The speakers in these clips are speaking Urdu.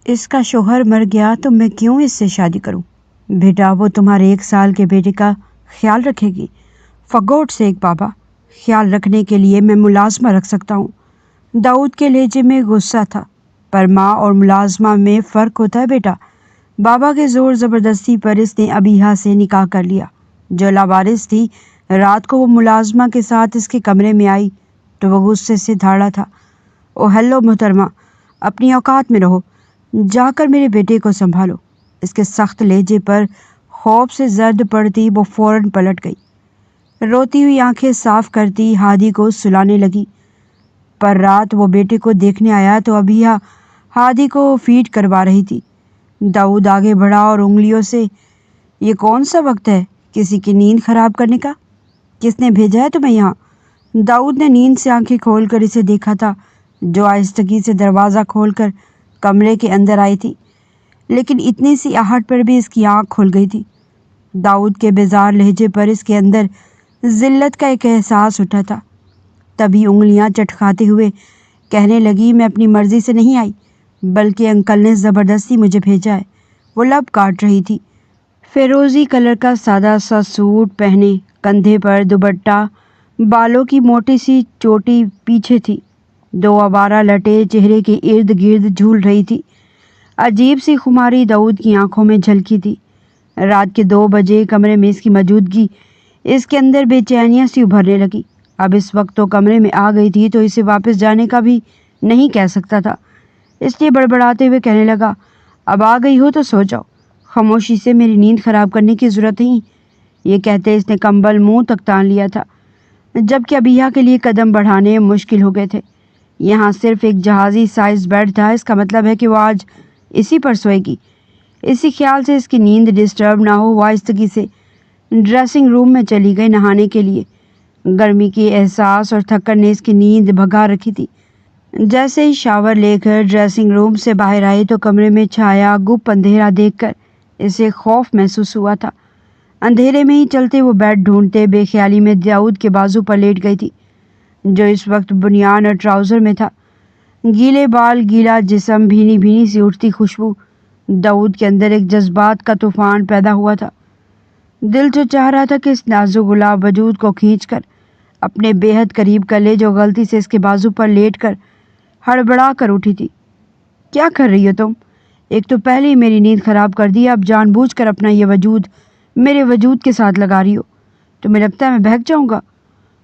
اس کا شوہر مر گیا تو میں کیوں اس سے شادی کروں؟ بیٹا وہ تمہارے 1 سال کے بیٹے کا خیال رکھے گی۔ فار گاڈ سیک بابا، خیال رکھنے کے لیے میں ملازمہ رکھ سکتا ہوں۔ داؤد کے لہجے میں غصہ تھا، پر ماں اور ملازمہ میں فرق ہوتا ہے بیٹا۔ بابا کے زور زبردستی پر اس نے ابیہا سے نکاح کر لیا جو لاوارث تھی۔ رات کو وہ ملازمہ کے ساتھ اس کے کمرے میں آئی تو وہ غصے سے دھاڑا تھا۔ او ہیلو محترمہ، اپنی اوقات میں رہو، جا کر میرے بیٹے کو سنبھالو۔ اس کے سخت لہجے پر خوف سے زرد پڑتی وہ فوراً پلٹ گئی۔ روتی ہوئی آنکھیں صاف کرتی ہادی کو سلانے لگی۔ پر رات وہ بیٹے کو دیکھنے آیا تو ابیہا ہادی کو فیڈ کروا رہی تھی۔ داؤد آگے بڑھا اور انگلیوں سے، یہ کون سا وقت ہے کسی کی نیند خراب کرنے کا؟ کس نے بھیجا ہے تمہیں یہاں؟ داؤد نے نیند سے آنکھیں کھول کر اسے دیکھا تھا جو آہستگی سے دروازہ کھول کر کمرے کے اندر آئی تھی، لیکن اتنی سی آہٹ پر بھی اس کی آنکھ کھل گئی تھی۔ داؤد کے بیزار لہجے پر اس کے اندر ذلت کا ایک احساس اٹھا تھا۔ تبھی انگلیاں چٹکاتے ہوئے کہنے لگی، میں اپنی مرضی سے نہیں آئی بلکہ انکل نے زبردستی مجھے بھیجا ہے۔ وہ لب کاٹ رہی تھی۔ فیروزی کلر کا سادہ سا سوٹ پہنے، کندھے پر دوپٹہ، بالوں کی موٹی سی چوٹی پیچھے تھی، 2 آوارہ لٹیں چہرے کے ارد گرد جھول رہی تھی۔ عجیب سی خماری داؤد کی آنکھوں میں جھلکی تھی۔ رات کے 2 بجے کمرے میں اس کی موجودگی اس کے اندر بے چینیاں سی ابھرنے لگی۔ اب اس وقت تو کمرے میں آ گئی تھی تو اسے واپس جانے کا بھی نہیں کہہ سکتا تھا، اس لیے بڑبڑاتے ہوئے کہنے لگا، اب آ گئی ہو تو سو جاؤ، خاموشی سے، میری نیند خراب کرنے کی ضرورت نہیں۔ یہ کہتے اس نے کمبل منہ تک تان لیا تھا، جبکہ ابیہا کے لیے قدم بڑھانے مشکل ہو گئے تھے۔ یہاں صرف ایک جہازی سائز بیڈ تھا، اس کا مطلب ہے کہ وہ آج اسی پر سوئے گی۔ اسی خیال سے اس کی نیند ڈسٹرب نہ ہو، وہ آہستگی سے ڈریسنگ روم میں چلی گئی نہانے کے لیے۔ گرمی کی احساس اور تھکن نے اس کی نیند بھگا رکھی تھی۔ جیسے ہی شاور لے کر ڈریسنگ روم سے باہر آئی تو کمرے میں چھایا گپ اندھیرا دیکھ کر اسے خوف محسوس ہوا تھا۔ اندھیرے میں ہی چلتے وہ بیڈ ڈھونڈتے بے خیالی میں داؤد کے بازو پر لیٹ گئی تھی جو اس وقت بنیان اور ٹراؤزر میں تھا۔ گیلے بال، گیلا جسم، بھینی بھینی سی اٹھتی خوشبو، داؤد کے اندر ایک جذبات کا طوفان پیدا ہوا تھا۔ دل تو چاہ رہا تھا کہ اس نازک گلاب وجود کو کھینچ کر اپنے بے حد قریب کر لے جو غلطی سے اس کے بازو پر لیٹ کر ہڑبڑا کر اٹھی تھی۔ کیا کر رہی ہو تم؟ ایک تو پہلے ہی میری نیند خراب کر دی، اب جان بوجھ کر اپنا یہ وجود میرے وجود کے ساتھ لگا رہی ہو۔ تمہیں لگتا ہے میں بہک جاؤں گا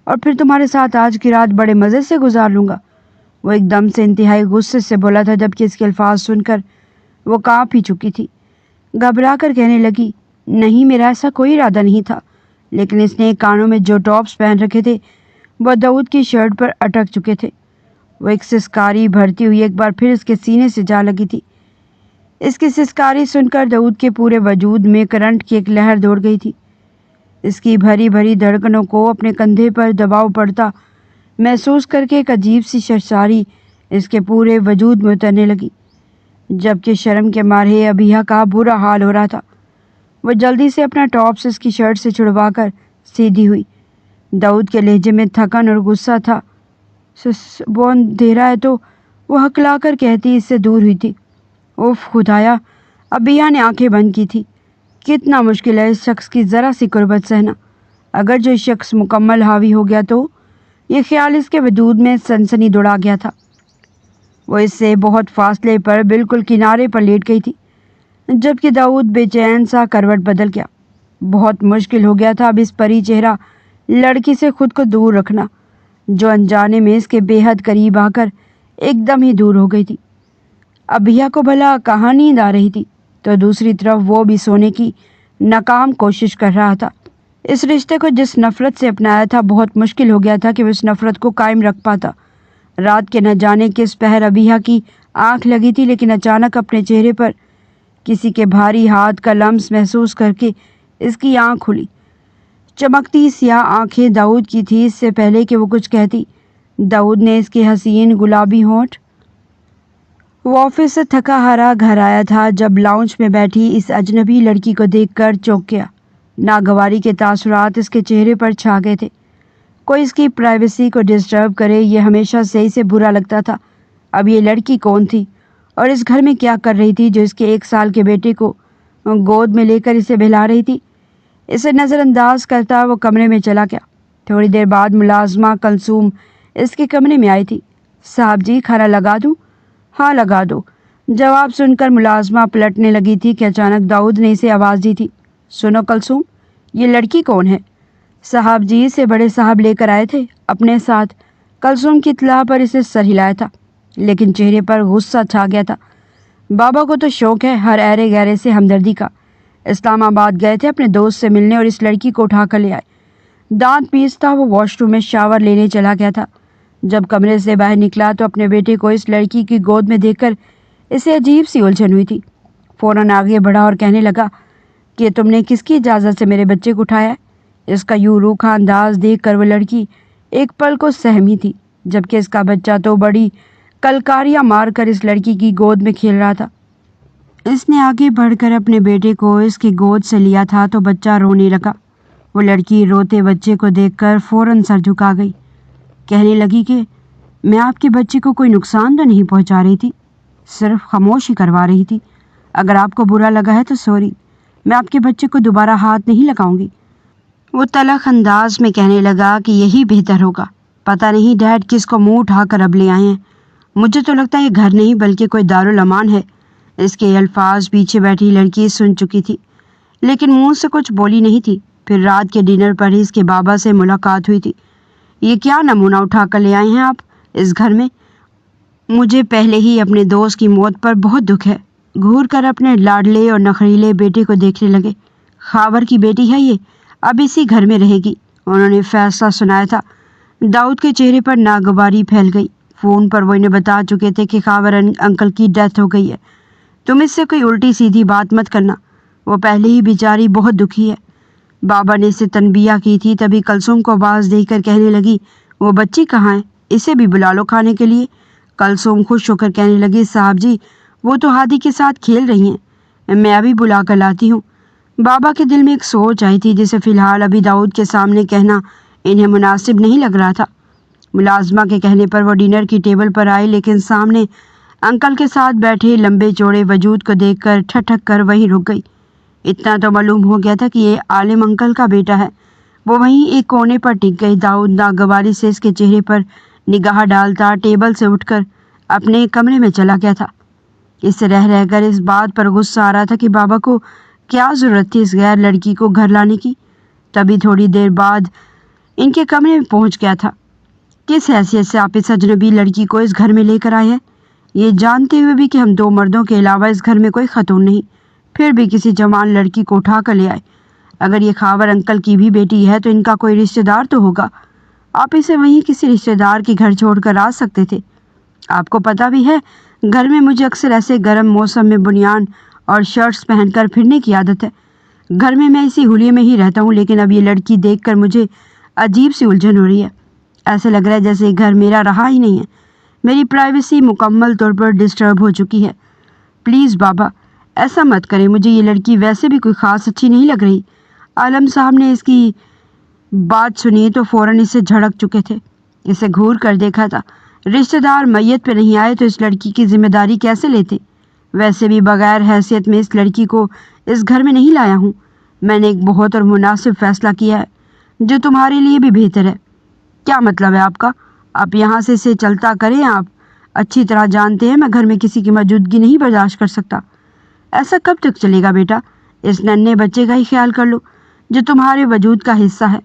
اور پھر تمہارے ساتھ آج کی رات بڑے مزے سے گزار لوں گا؟ وہ ایک دم سے انتہائی غصے سے بولا تھا، جبکہ اس کے الفاظ سن کر وہ کانپ ہی چکی تھی۔ گھبرا کر کہنے لگی، نہیں میرا ایسا کوئی ارادہ نہیں تھا، لیکن اس نے کانوں میں جو ٹاپس پہن رکھے تھے وہ داؤد کی شرٹ پر اٹک چکے تھے۔ وہ ایک سسکاری بھرتی ہوئی ایک بار پھر اس کے سینے سے جا لگی تھی۔ اس کی سسکاری سن کر داؤد کے پورے وجود میں کرنٹ کی ایک لہر دوڑ گئی تھی۔ اس کی بھری بھری دھڑکنوں کو اپنے کندھے پر دباؤ پڑتا محسوس کر کے ایک عجیب سی سرساری اس کے پورے وجود میں اترنے لگی، جبکہ شرم کے مارے ابیہا کا برا حال ہو رہا تھا۔ وہ جلدی سے اپنا ٹاپس اس کی شرٹ سے چھڑوا کر سیدھی ہوئی۔ داؤد کے لہجے میں تھکن اور غصہ تھا۔ وہ اندھیرا ہے تو، وہ ہکلا کر کہتی اس سے دور ہوئی تھی۔ اوف خدایا، ابیہا نے آنکھیں بند کی تھی۔ کتنا مشکل ہے اس شخص کی ذرا سی قربت سہنا۔ اگر جو شخص مکمل حاوی ہو گیا تو؟ یہ خیال اس کے وجود میں سنسنی دوڑا گیا تھا۔ وہ اس سے بہت فاصلے پر بالکل کنارے پر لیٹ گئی تھی، جبکہ داؤد بے چین سا کروٹ بدل گیا۔ بہت مشکل ہو گیا تھا اب اس پری چہرہ لڑکی سے خود کو دور رکھنا جو انجانے میں اس کے بے حد قریب آ کر ایک دم ہی دور ہو گئی تھی۔ ابیہا کو بھلا کہاں نیند آ رہی تھی تو دوسری طرف وہ بھی سونے کی ناکام کوشش کر رہا تھا۔ اس رشتے کو جس نفرت سے اپنایا تھا بہت مشکل ہو گیا تھا کہ وہ اس نفرت کو قائم رکھ پاتا۔ رات کے نہ جانے کس پہر ابیہا کی آنکھ لگی تھی، لیکن اچانک اپنے چہرے پر کسی کے بھاری ہاتھ کا لمس محسوس کر کے اس کی آنکھ کھلی۔ چمکتی سیاہ آنکھیں داؤد کی تھی۔ اس سے پہلے کہ وہ کچھ کہتی، داؤد نے اس کے حسین گلابی ہونٹ۔ وہ آفس سے تھکا ہارا گھر آیا تھا جب لاؤنج میں بیٹھی اس اجنبی لڑکی کو دیکھ کر چونک گیا۔ ناگواری کے تاثرات اس کے چہرے پر چھا گئے تھے۔ کوئی اس کی پرائیویسی کو ڈسٹرب کرے یہ ہمیشہ سے اسے برا لگتا تھا۔ اب یہ لڑکی کون تھی اور اس گھر میں کیا کر رہی تھی جو اس کے 1 سال کے بیٹے کو گود میں لے کر اسے بہلا رہی تھی؟ اسے نظر انداز کرتا وہ کمرے میں چلا گیا۔ تھوڑی دیر بعد ملازمہ کلثوم اس کے کمرے میں آئی تھی۔ صاحب جی، کھانا لگا دوں؟ ہاں لگا دو۔ جواب سن کر ملازمہ پلٹنے لگی تھی کہ اچانک داؤد نے اسے آواز دی تھی۔ سنو کلثوم، یہ لڑکی کون ہے؟ صاحب جی، اسے بڑے صاحب لے کر آئے تھے اپنے ساتھ۔ کلثوم کی اطلاع پر اسے سر ہلایا تھا، لیکن چہرے پر غصہ چھا گیا تھا۔ بابا کو تو شوق ہے ہر ایرے گہرے سے ہمدردی کا۔ اسلام آباد گئے تھے اپنے دوست سے ملنے اور اس لڑکی کو اٹھا کر لے آئے۔ دانت پیستا وہ واش روم میں شاور لینے چلا گیا تھا۔ جب کمرے سے باہر نکلا تو اپنے بیٹے کو اس لڑکی کی گود میں دیکھ کر اسے عجیب سی الجھن ہوئی تھی۔ فوراً آگے بڑھا اور کہنے لگا کہ تم نے کس کی اجازت سے میرے بچے کو اٹھایا ہے؟ اس کا یوں روکھا انداز دیکھ کر وہ لڑکی ایک پل کو سہمی تھی، جبکہ اس کا بچہ تو بڑی کلکاریاں مار کر اس لڑکی کی گود میں کھیل رہا تھا۔ اس نے آگے بڑھ کر اپنے بیٹے کو اس کی گود سے لیا تھا تو بچہ رونے لگا۔ وہ لڑکی روتے بچے کو دیکھ کر فوراً سر جھکا گئی، کہنے لگی کہ میں آپ کے بچے کو کوئی نقصان تو نہیں پہنچا رہی تھی، صرف خاموشی کروا رہی تھی۔ اگر آپ کو برا لگا ہے تو سوری، میں آپ کے بچے کو دوبارہ ہاتھ نہیں لگاؤں گی۔ وہ تلخ انداز میں کہنے لگا کہ یہی بہتر ہوگا۔ پتہ نہیں ڈیڈ کس کو منہ اٹھا کر اب لے آئے ہیں۔ مجھے تو لگتا ہے یہ گھر نہیں بلکہ کوئی دارالامان ہے۔ اس کے الفاظ پیچھے بیٹھی لڑکی سن چکی تھی، لیکن منہ سے کچھ بولی نہیں تھی۔ پھر رات کے ڈنر پر ہی اس کے بابا سے ملاقات ہوئی تھی۔ یہ کیا نمونہ اٹھا کر لے آئے ہیں آپ اس گھر میں؟ مجھے پہلے ہی اپنے دوست کی موت پر بہت دکھ ہے۔ گھور کر اپنے لاڈلے اور نخریلے بیٹے کو دیکھنے لگے۔ خاور کی بیٹی ہے یہ، اب اسی گھر میں رہے گی، انہوں نے فیصلہ سنایا تھا۔ داؤد کے چہرے پر ناگواری پھیل گئی۔ فون پر وہ انہیں بتا چکے تھے کہ خاور انکل کی ڈیتھ ہو گئی ہے۔ تم اس سے کوئی الٹی سیدھی بات مت کرنا، وہ پہلے ہی بیچاری بہت دکھی ہے۔ بابا نے اسے تنبیہ کی تھی، تبھی کلثوم کو آواز دے کر کہنے لگی وہ بچی کہاں ہے؟ اسے بھی بلا لو کھانے کے لیے۔ کلثوم خوش ہو کر کہنے لگی صاحب جی، وہ تو ہادی کے ساتھ کھیل رہی ہیں، میں ابھی بلا کر لاتی ہوں۔ بابا کے دل میں ایک سوچ آئی تھی جسے فی الحال ابھی داؤد کے سامنے کہنا انہیں مناسب نہیں لگ رہا تھا۔ ملازمہ کے کہنے پر وہ ڈنر کی ٹیبل پر آئی، لیکن سامنے انکل کے ساتھ بیٹھے لمبے چوڑے وجود کو دیکھ کر ٹھٹک کر وہیں رک گئی۔ اتنا تو معلوم ہو گیا تھا کہ یہ عالم انکل کا بیٹا ہے۔ وہ وہیں ایک کونے پر ٹک گئی۔ داؤد ناگواری سے اس کے چہرے پر نگاہ ڈالتا ٹیبل سے اٹھ کر اپنے کمرے میں چلا گیا تھا۔ اس سے رہ کر اس بات پر غصہ آ رہا تھا کہ بابا کو کیا ضرورت تھی اس غیر لڑکی کو گھر لانے کی۔ تبھی تھوڑی دیر بعد ان کے کمرے میں پہنچ گیا تھا۔ کس حیثیت سے آپ اس اجنبی لڑکی کو اس گھر میں لے کر آئے ہیں، یہ جانتے ہوئے بھی کہ ہم 2 مردوں کے علاوہ اس گھر میں کوئی خاتون نہیں، پھر بھی کسی جوان لڑکی کو اٹھا کر لے آئے؟ اگر یہ خاور انکل کی بھی بیٹی ہے تو ان کا کوئی رشتہ دار تو ہوگا، آپ اسے وہیں کسی رشتہ دار کے گھر چھوڑ کر آ سکتے تھے۔ آپ کو پتہ بھی ہے گھر میں مجھے اکثر ایسے گرم موسم میں بنیان اور شرٹس پہن کر پھرنے کی عادت ہے۔ گھر میں اسی حلیے میں ہی رہتا ہوں، لیکن اب یہ لڑکی دیکھ کر مجھے عجیب سی الجھن ہو رہی ہے۔ ایسے لگ رہا ہے جیسے گھر میرا رہا ہی نہیں ہے۔ میری پرائیویسی مکمل طور پر ڈسٹرب ہو چکی ہے۔ پلیز بابا ایسا مت کریں، مجھے یہ لڑکی ویسے بھی کوئی خاص اچھی نہیں لگ رہی۔ عالم صاحب نے اس کی بات سنی تو فوراً اس سے جھڑک چکے تھے۔ اسے گھور کر دیکھا تھا۔ رشتہ دار میت پہ نہیں آئے تو اس لڑکی کی ذمہ داری کیسے لیتے؟ ویسے بھی بغیر حیثیت میں اس لڑکی کو اس گھر میں نہیں لایا ہوں۔ میں نے ایک بہت اور مناسب فیصلہ کیا ہے جو تمہارے لیے بھی بہتر ہے۔ کیا مطلب ہے آپ کا؟ آپ یہاں سے اسے چلتا کریں، آپ اچھی طرح جانتے ہیں میں گھر میں کسی کی موجودگی نہیں برداشت کر سکتا۔ ایسا کب تک چلے گا بیٹا؟ اس ننھے بچے کا ہی خیال کر لو جو تمہارے وجود کا حصہ ہے۔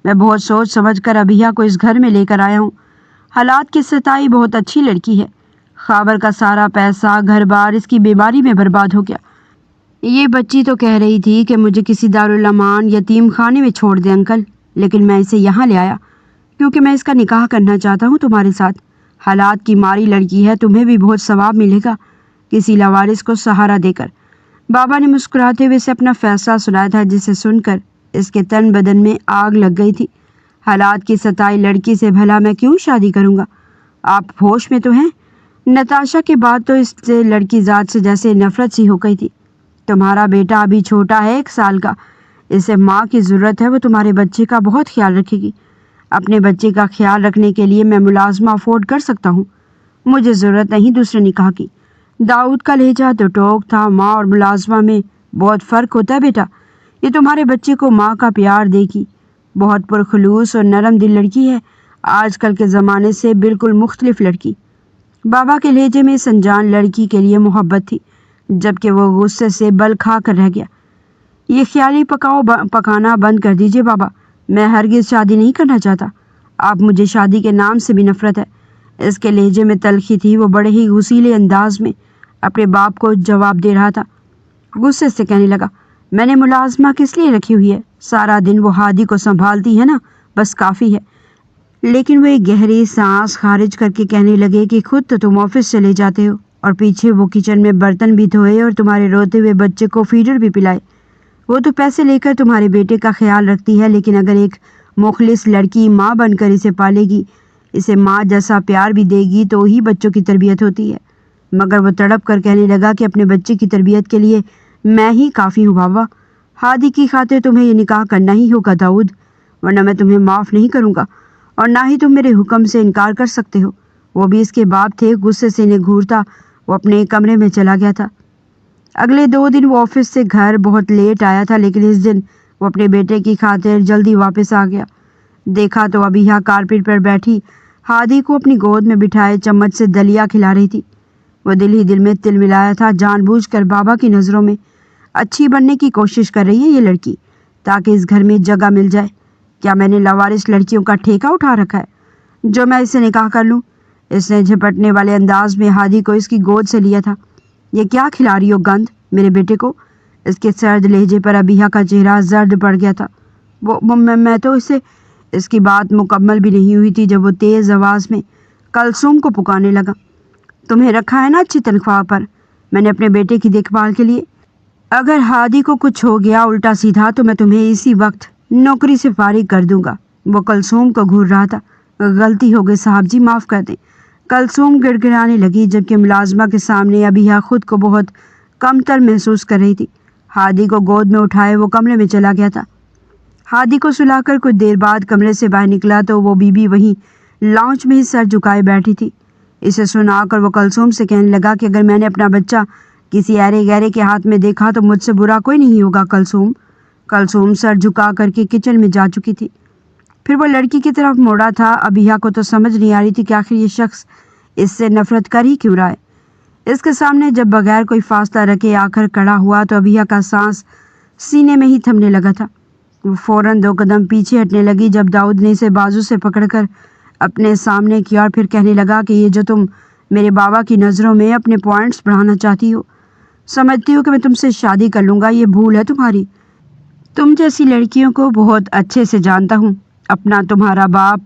میں بہت سوچ سمجھ کر ابھیا کو اس گھر میں لے کر آیا ہوں۔ حالات کی ستائی بہت اچھی لڑکی ہے۔ خاور کا سارا پیسہ گھر بار اس کی بیماری میں برباد ہو گیا۔ یہ بچی تو کہہ رہی تھی کہ مجھے کسی دارالامان یتیم خانے میں چھوڑ دیں انکل، لیکن میں اسے یہاں لے آیا کیونکہ میں اس کا نکاح کرنا چاہتا ہوں تمہارے ساتھ۔ حالات کی ماری لڑکی ہے، تمہیں بھی بہت ثواب ملے گا کسی لاوارث کو سہارا دے کر۔ بابا نے مسکراتے ہوئے اسے اپنا فیصلہ سنایا تھا، جسے سن کر اس کے تن بدن میں آگ لگ گئی تھی۔ حالات کی ستائی لڑکی سے بھلا میں کیوں شادی کروں گا؟ آپ ہوش میں تو ہیں؟ نتاشا کے بعد تو اس سے لڑکی ذات سے جیسے نفرت سی ہو گئی تھی۔ تمہارا بیٹا ابھی چھوٹا ہے، 1 سال کا، اسے ماں کی ضرورت ہے، وہ تمہارے بچے کا بہت خیال رکھے گی۔ اپنے بچے کا خیال رکھنے کے لیے میں ملازمہ افورڈ کر سکتا ہوں، مجھے ضرورت نہیں دوسرے نکاح کی۔ داؤد کا لہجہ تو ٹوک تھا۔ ماں اور ملازمہ میں بہت فرق ہوتا ہے بیٹا، یہ تمہارے بچے کو ماں کا پیار دے گی۔ بہت پرخلوص اور نرم دل لڑکی ہے، آج کل کے زمانے سے بالکل مختلف لڑکی۔ بابا کے لہجے میں اس انجان لڑکی کے لیے محبت تھی، جبکہ وہ غصے سے بل کھا کر رہ گیا۔ یہ خیالی پکانا بند کر دیجئے بابا، میں ہرگز شادی نہیں کرنا چاہتا۔ آپ مجھے شادی کے نام سے بھی نفرت ہے۔ اس کے لہجے میں تلخی تھی، وہ بڑے ہی غصیلے انداز میں اپنے باپ کو جواب دے رہا تھا۔ غصے سے کہنے لگا، میں نے ملازمہ کس لیے رکھی ہوئی ہے؟ سارا دن وہ ہادی کو سنبھالتی ہے نا، بس کافی ہے۔ لیکن وہ ایک گہری سانس خارج کر کے کہنے لگے کہ خود تو تم آفس چلے جاتے ہو اور پیچھے وہ کچن میں برتن بھی دھوئے اور تمہارے روتے ہوئے بچے کو فیڈر بھی پلائے۔ وہ تو پیسے لے کر تمہارے بیٹے کا خیال رکھتی ہے، لیکن اگر ایک مخلص لڑکی ماں بن کر اسے پالے گی، اسے ماں جیسا پیار بھی دے گی، تو ہی بچوں کی تربیت ہوتی ہے۔ مگر وہ تڑپ کر کہنے لگا کہ اپنے بچے کی تربیت کے لیے میں ہی کافی ہوں بابا۔ ہادی کی خاطر تمہیں یہ نکاح کرنا ہی ہوگا داؤد، ورنہ میں تمہیں معاف نہیں کروں گا، اور نہ ہی تم میرے حکم سے انکار کر سکتے ہو۔ وہ بھی اس کے باپ تھے۔ غصے سے انہیں گھورتا وہ اپنے کمرے میں چلا گیا تھا۔ اگلے 2 دن وہ آفس سے گھر بہت لیٹ آیا تھا، لیکن اس دن وہ اپنے بیٹے کی خاطر جلدی واپس آ گیا۔ دیکھا تو ابیہ کارپیٹ پر بیٹھی ہادی کو اپنی گود میں بٹھائے چمچ سے دلیا کھلا رہی تھی۔ وہ دل ہی دل میں تل ملایا تھا، جان بوجھ کر بابا کی نظروں میں اچھی بننے کی کوشش کر رہی ہے یہ لڑکی، تاکہ اس گھر میں جگہ مل جائے۔ کیا میں نے لاوارث لڑکیوں کا ٹھیکہ اٹھا رکھا ہے جو میں اس سے نکاح کر لوں؟ اس نے جھپٹنے والے انداز میں ہادی کو اس کی گود سے لیا تھا۔ یہ کیا کھلا رہی ہو گند میرے بیٹے کو؟ اس کے سرد لہجے پر ابیہ کا چہرہ زرد پڑ گیا تھا۔ میں تو اس کی بات مکمل بھی نہیں ہوئی تھی جب وہ تیز آواز میں کلثوم کو پکارنے لگا، تمہیں رکھا ہے نا اچھی تنخواہ پر، میں نے اپنے بیٹے کی دیکھ بھال کے لیے۔ اگر ہادی کو کچھ ہو گیا الٹا سیدھا تو میں تمہیں اسی وقت نوکری سے فارغ کر دوں گا۔ وہ کلثوم کو گھور رہا تھا۔ غلطی ہو گئی صاحب جی، معاف کر دیں۔ کلثوم گڑ گڑانے لگی، جبکہ ملازمہ کے سامنے ابیہ خود کو بہت کم تر محسوس کر رہی تھی۔ ہادی کو گود میں اٹھائے وہ کمرے میں چلا گیا تھا۔ ہادی کو سلا کر کچھ دیر بعد کمرے سے باہر نکلا تو وہ بی بی وہیں لاؤنج میں ہی سر جھکائے بیٹھی تھی۔ اسے سنا کر وہ کلثوم سے کہنے لگا کہ اگر میں نے اپنا بچہ کسی ایرے گہرے کے ہاتھ میں دیکھا تو مجھ سے برا کوئی نہیں ہوگا کلثوم۔ کلثوم سر جھکا کر کے کچن میں جا چکی تھی۔ پھر وہ لڑکی کی طرف موڑا تھا۔ ابیہ کو تو سمجھ نہیں آ رہی تھی کہ آخر یہ شخص اس سے نفرت کر ہی کیوں رہا ہے۔ اس کے سامنے جب بغیر کوئی فاصلہ رکھے آ کر کھڑا ہوا تو ابیہ کا سانس سینے میں ہی تھمنے لگا تھا۔ وہ فوراً 2 قدم پیچھے ہٹنے لگی جب داؤد نے اسے بازو سے پکڑ کر اپنے سامنے کیا اور پھر کہنے لگا کہ یہ جو تم میرے بابا کی نظروں میں اپنے پوائنٹس بڑھانا چاہتی ہو، سمجھتی ہو کہ میں تم سے شادی کر لوں گا، یہ بھول ہے تمہاری۔ تم جیسی لڑکیوں کو بہت اچھے سے جانتا ہوں۔ اپنا تمہارا باپ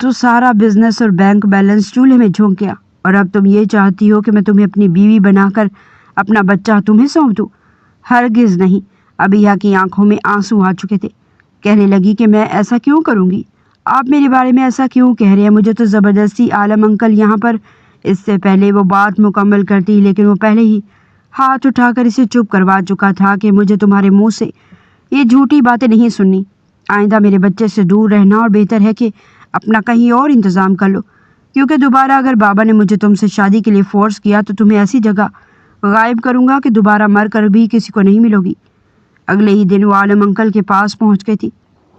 تو سارا بزنس اور بینک بیلنس چولہے میں جھونک گیا، اور اب تم یہ چاہتی ہو کہ میں تمہیں اپنی بیوی بنا کر اپنا بچہ تمہیں سونپ دوں؟ ہرگز نہیں۔ ابیہ کی آنکھوں میں آنسو آ چکے تھے۔ کہنے لگی کہ میں ایسا کیوں کروں گی؟ آپ میرے بارے میں ایسا کیوں کہہ رہے ہیں؟ مجھے تو زبردستی عالم انکل یہاں پر۔ اس سے پہلے وہ بات مکمل کرتی لیکن وہ پہلے ہی ہاتھ اٹھا کر اسے چپ کروا چکا تھا کہ مجھے تمہارے منہ سے یہ جھوٹی باتیں نہیں سننی۔ آئندہ میرے بچے سے دور رہنا، اور بہتر ہے کہ اپنا کہیں اور انتظام کر لو، کیونکہ دوبارہ اگر بابا نے مجھے تم سے شادی کے لیے فورس کیا تو تمہیں ایسی جگہ غائب کروں گا کہ دوبارہ مر کر بھی کسی کو نہیں ملو گی۔ اگلے ہی دن وہ عالم انکل کے پاس پہنچ گئی تھی۔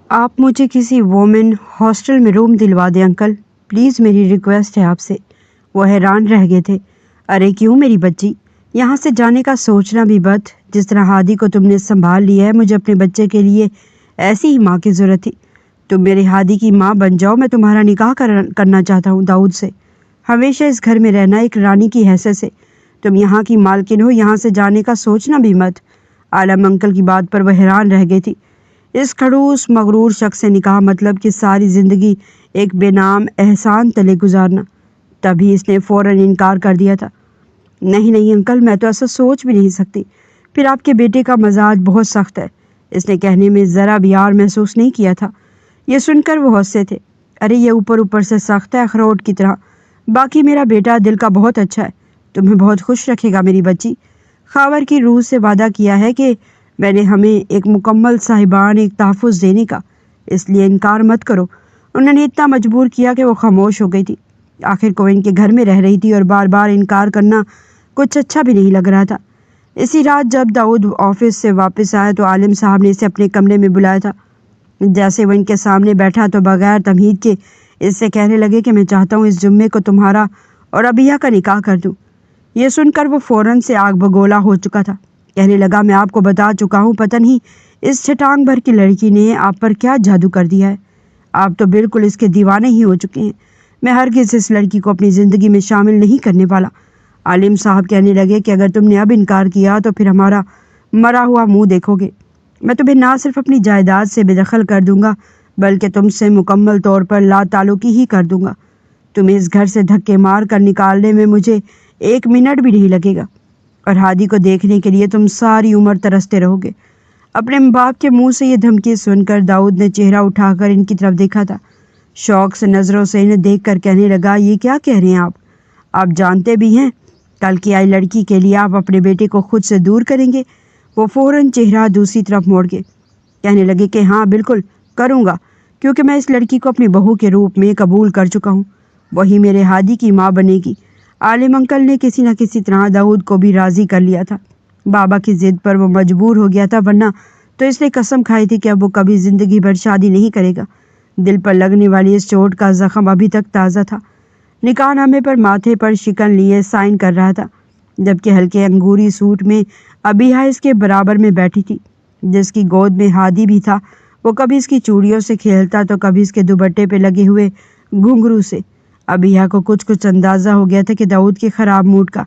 آپ مجھے کسی وومن ہاسٹل میں روم دلوا دیں انکل، پلیز میری ریکویسٹ ہے آپ سے۔ وہ حیران رہ گئے تھے۔ ارے کیوں میری بچی، یہاں سے جانے کا سوچنا بھی بد، جس طرح ہادی کو تم نے سنبھال لیا ہے، مجھے اپنے بچے کے لیے ایسی ہی ماں کی ضرورت تھی۔ تم میرے ہادی کی ماں بن جاؤ، میں تمہارا نکاح کرنا چاہتا ہوں داؤد سے، ہمیشہ اس گھر میں رہنا ایک رانی کی حیثیت سے۔ تم یہاں کی مالکن ہو، یہاں سے جانے کا سوچنا بھی مت۔ عالم انکل کی بات پر وہ حیران رہ گئی تھی۔ اس کھڑوس مغرور شخص سے نکاح مطلب کہ ساری زندگی ایک بے نام احسان تلے گزارنا۔ تبھی اس نے فوراً انکار کر دیا تھا۔ نہیں انکل، میں تو ایسا سوچ بھی نہیں سکتی، پھر آپ کے بیٹے کا مزاج بہت سخت ہے۔ اس نے کہنے میں ذرا بھی عار محسوس نہیں کیا تھا۔ یہ سن کر وہ ہنسے تھے۔ ارے یہ اوپر سے سخت ہے اخروٹ کی طرح، باقی میرا بیٹا دل کا بہت اچھا ہے، تمہیں بہت خوش رکھے گا میری بچی۔ خاور کی روح سے وعدہ کیا ہے کہ میں نے ہمیں ایک مکمل صاحبان ایک تحفظ دینے کا، اس لیے انکار مت کرو۔ انہوں نے اتنا مجبور کیا کہ وہ خاموش ہو گئی تھی۔ آخر کو ان کے گھر میں رہ رہی تھی اور بار بار انکار کرنا کچھ اچھا بھی نہیں لگ رہا تھا۔ اسی رات جب داؤد آفس سے واپس آیا تو عالم صاحب نے اسے اپنے کمرے میں بلایا تھا۔ جیسے وہ ان کے سامنے بیٹھا تو بغیر تمہید کے اس سے کہنے لگے کہ میں چاہتا ہوں اس جمعے کو تمہارا اور ابیہ کا نکاح کر دوں۔ یہ سن کر وہ فوراً سے آگ بگولا ہو چکا تھا۔ کہنے لگا میں آپ کو بتا چکا ہوں، پتہ نہیں اس چھٹانگ بھر کی لڑکی نے آپ پر کیا جادو کر دیا ہے۔ آپ تو بالکل اس کے دیوانے ہی ہو چکے ہیں۔ میں ہرگز اس لڑکی کو اپنی زندگی میں شامل نہیں کرنے والا۔ عالم صاحب کہنے لگے کہ اگر تم نے اب انکار کیا تو پھر ہمارا مرا ہوا منہ دیکھو گے۔ میں تمہیں نہ صرف اپنی جائیداد سے بے دخل کر دوں گا بلکہ تم سے مکمل طور پر لا تعلقی ہی کر دوں گا۔ تمہیں اس گھر سے دھکے مار کر نکالنے میں مجھے 1 منٹ بھی نہیں لگے گا، اور ہادی کو دیکھنے کے لیے تم ساری عمر ترستے رہو گے۔ اپنے باپ کے منہ سے یہ دھمکی سن کر داؤد نے چہرہ اٹھا کر ان کی طرف دیکھا تھا۔ شوق سے نظروں سے انہیں دیکھ کر کہنے لگا یہ کیا کہہ رہے ہیں آپ جانتے بھی ہیں کل کی آئی لڑکی کے لیے آپ اپنے بیٹے کو خود سے دور کریں گے۔ وہ فوراً چہرہ دوسری طرف موڑ کے کہنے لگے کہ ہاں بالکل کروں گا، کیونکہ میں اس لڑکی کو اپنی بہو کے روپ میں قبول کر چکا ہوں۔ وہی میرے ہادی کی ماں بنے گی۔ عالم انکل نے کسی نہ کسی طرح داؤد کو بھی راضی کر لیا تھا۔ بابا کی ضد پر وہ مجبور ہو گیا تھا، ورنہ تو اس نے قسم کھائی تھی کہ اب وہ کبھی زندگی بھر شادی نہیں کرے گا۔ دل پر لگنے والی اس چوٹ کا زخم ابھی تک تازہ تھا۔ نکاح نامے پر ماتھے پر شکن لیے سائن کر رہا تھا، جبکہ ہلکے انگوری سوٹ میں ابیہ اس کے برابر میں بیٹھی تھی، جس کی گود میں ہادی بھی تھا۔ وہ کبھی اس کی چوڑیوں سے کھیلتا تو کبھی اس کے دوپٹے پہ لگے ہوئے گھنگرو سے۔ ابیہ کو کچھ اندازہ ہو گیا تھا کہ داؤد کے خراب موڈ کا۔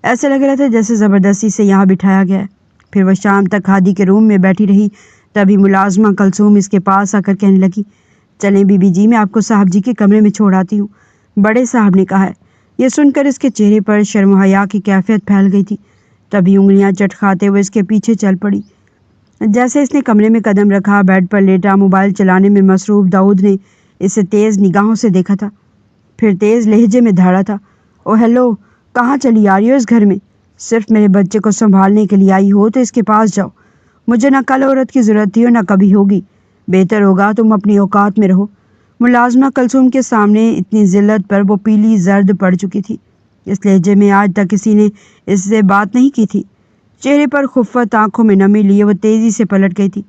ایسے لگ رہا تھا جیسے زبردستی سے یہاں بٹھایا گیا ہے۔ پھر وہ شام تک ہادی کے روم میں بیٹھی رہی۔ تبھی ملازمہ کلثوم اس کے پاس آ کر کہنے لگی چلیں بی بی جی، میں آپ کو صاحب جی کے کمرے میں چھوڑ آتی ہوں، بڑے صاحب نے کہا ہے۔ یہ سن کر اس کے چہرے پر شرم و حیا کی کیفیت پھیل گئی تھی۔ تبھی انگلیاں چٹکھاتے ہوئے اس کے پیچھے چل پڑی۔ جیسے اس نے کمرے میں قدم رکھا، بیڈ پر لیٹا موبائل چلانے میں مصروف داؤد نے اسے تیز نگاہوں سے دیکھا تھا، پھر تیز لہجے میں دھاڑا تھا او ہیلو، کہاں چلی آ رہی ہو اس گھر میں؟ صرف میرے بچے کو سنبھالنے کے لیے آئی ہو تو اس کے پاس جاؤ۔ مجھے نہ کل عورت کی ضرورت تھی اور نہ کبھی ہوگی۔ بہتر ہوگا تم اپنی اوقات میں رہو۔ ملازمہ کلثوم کے سامنے اتنی ذلت پر وہ پیلی زرد پڑ چکی تھی۔ اس لہجے میں آج تک کسی نے اس سے بات نہیں کی تھی۔ چہرے پر خفت، آنکھوں میں نمی لیے وہ تیزی سے پلٹ گئی تھی۔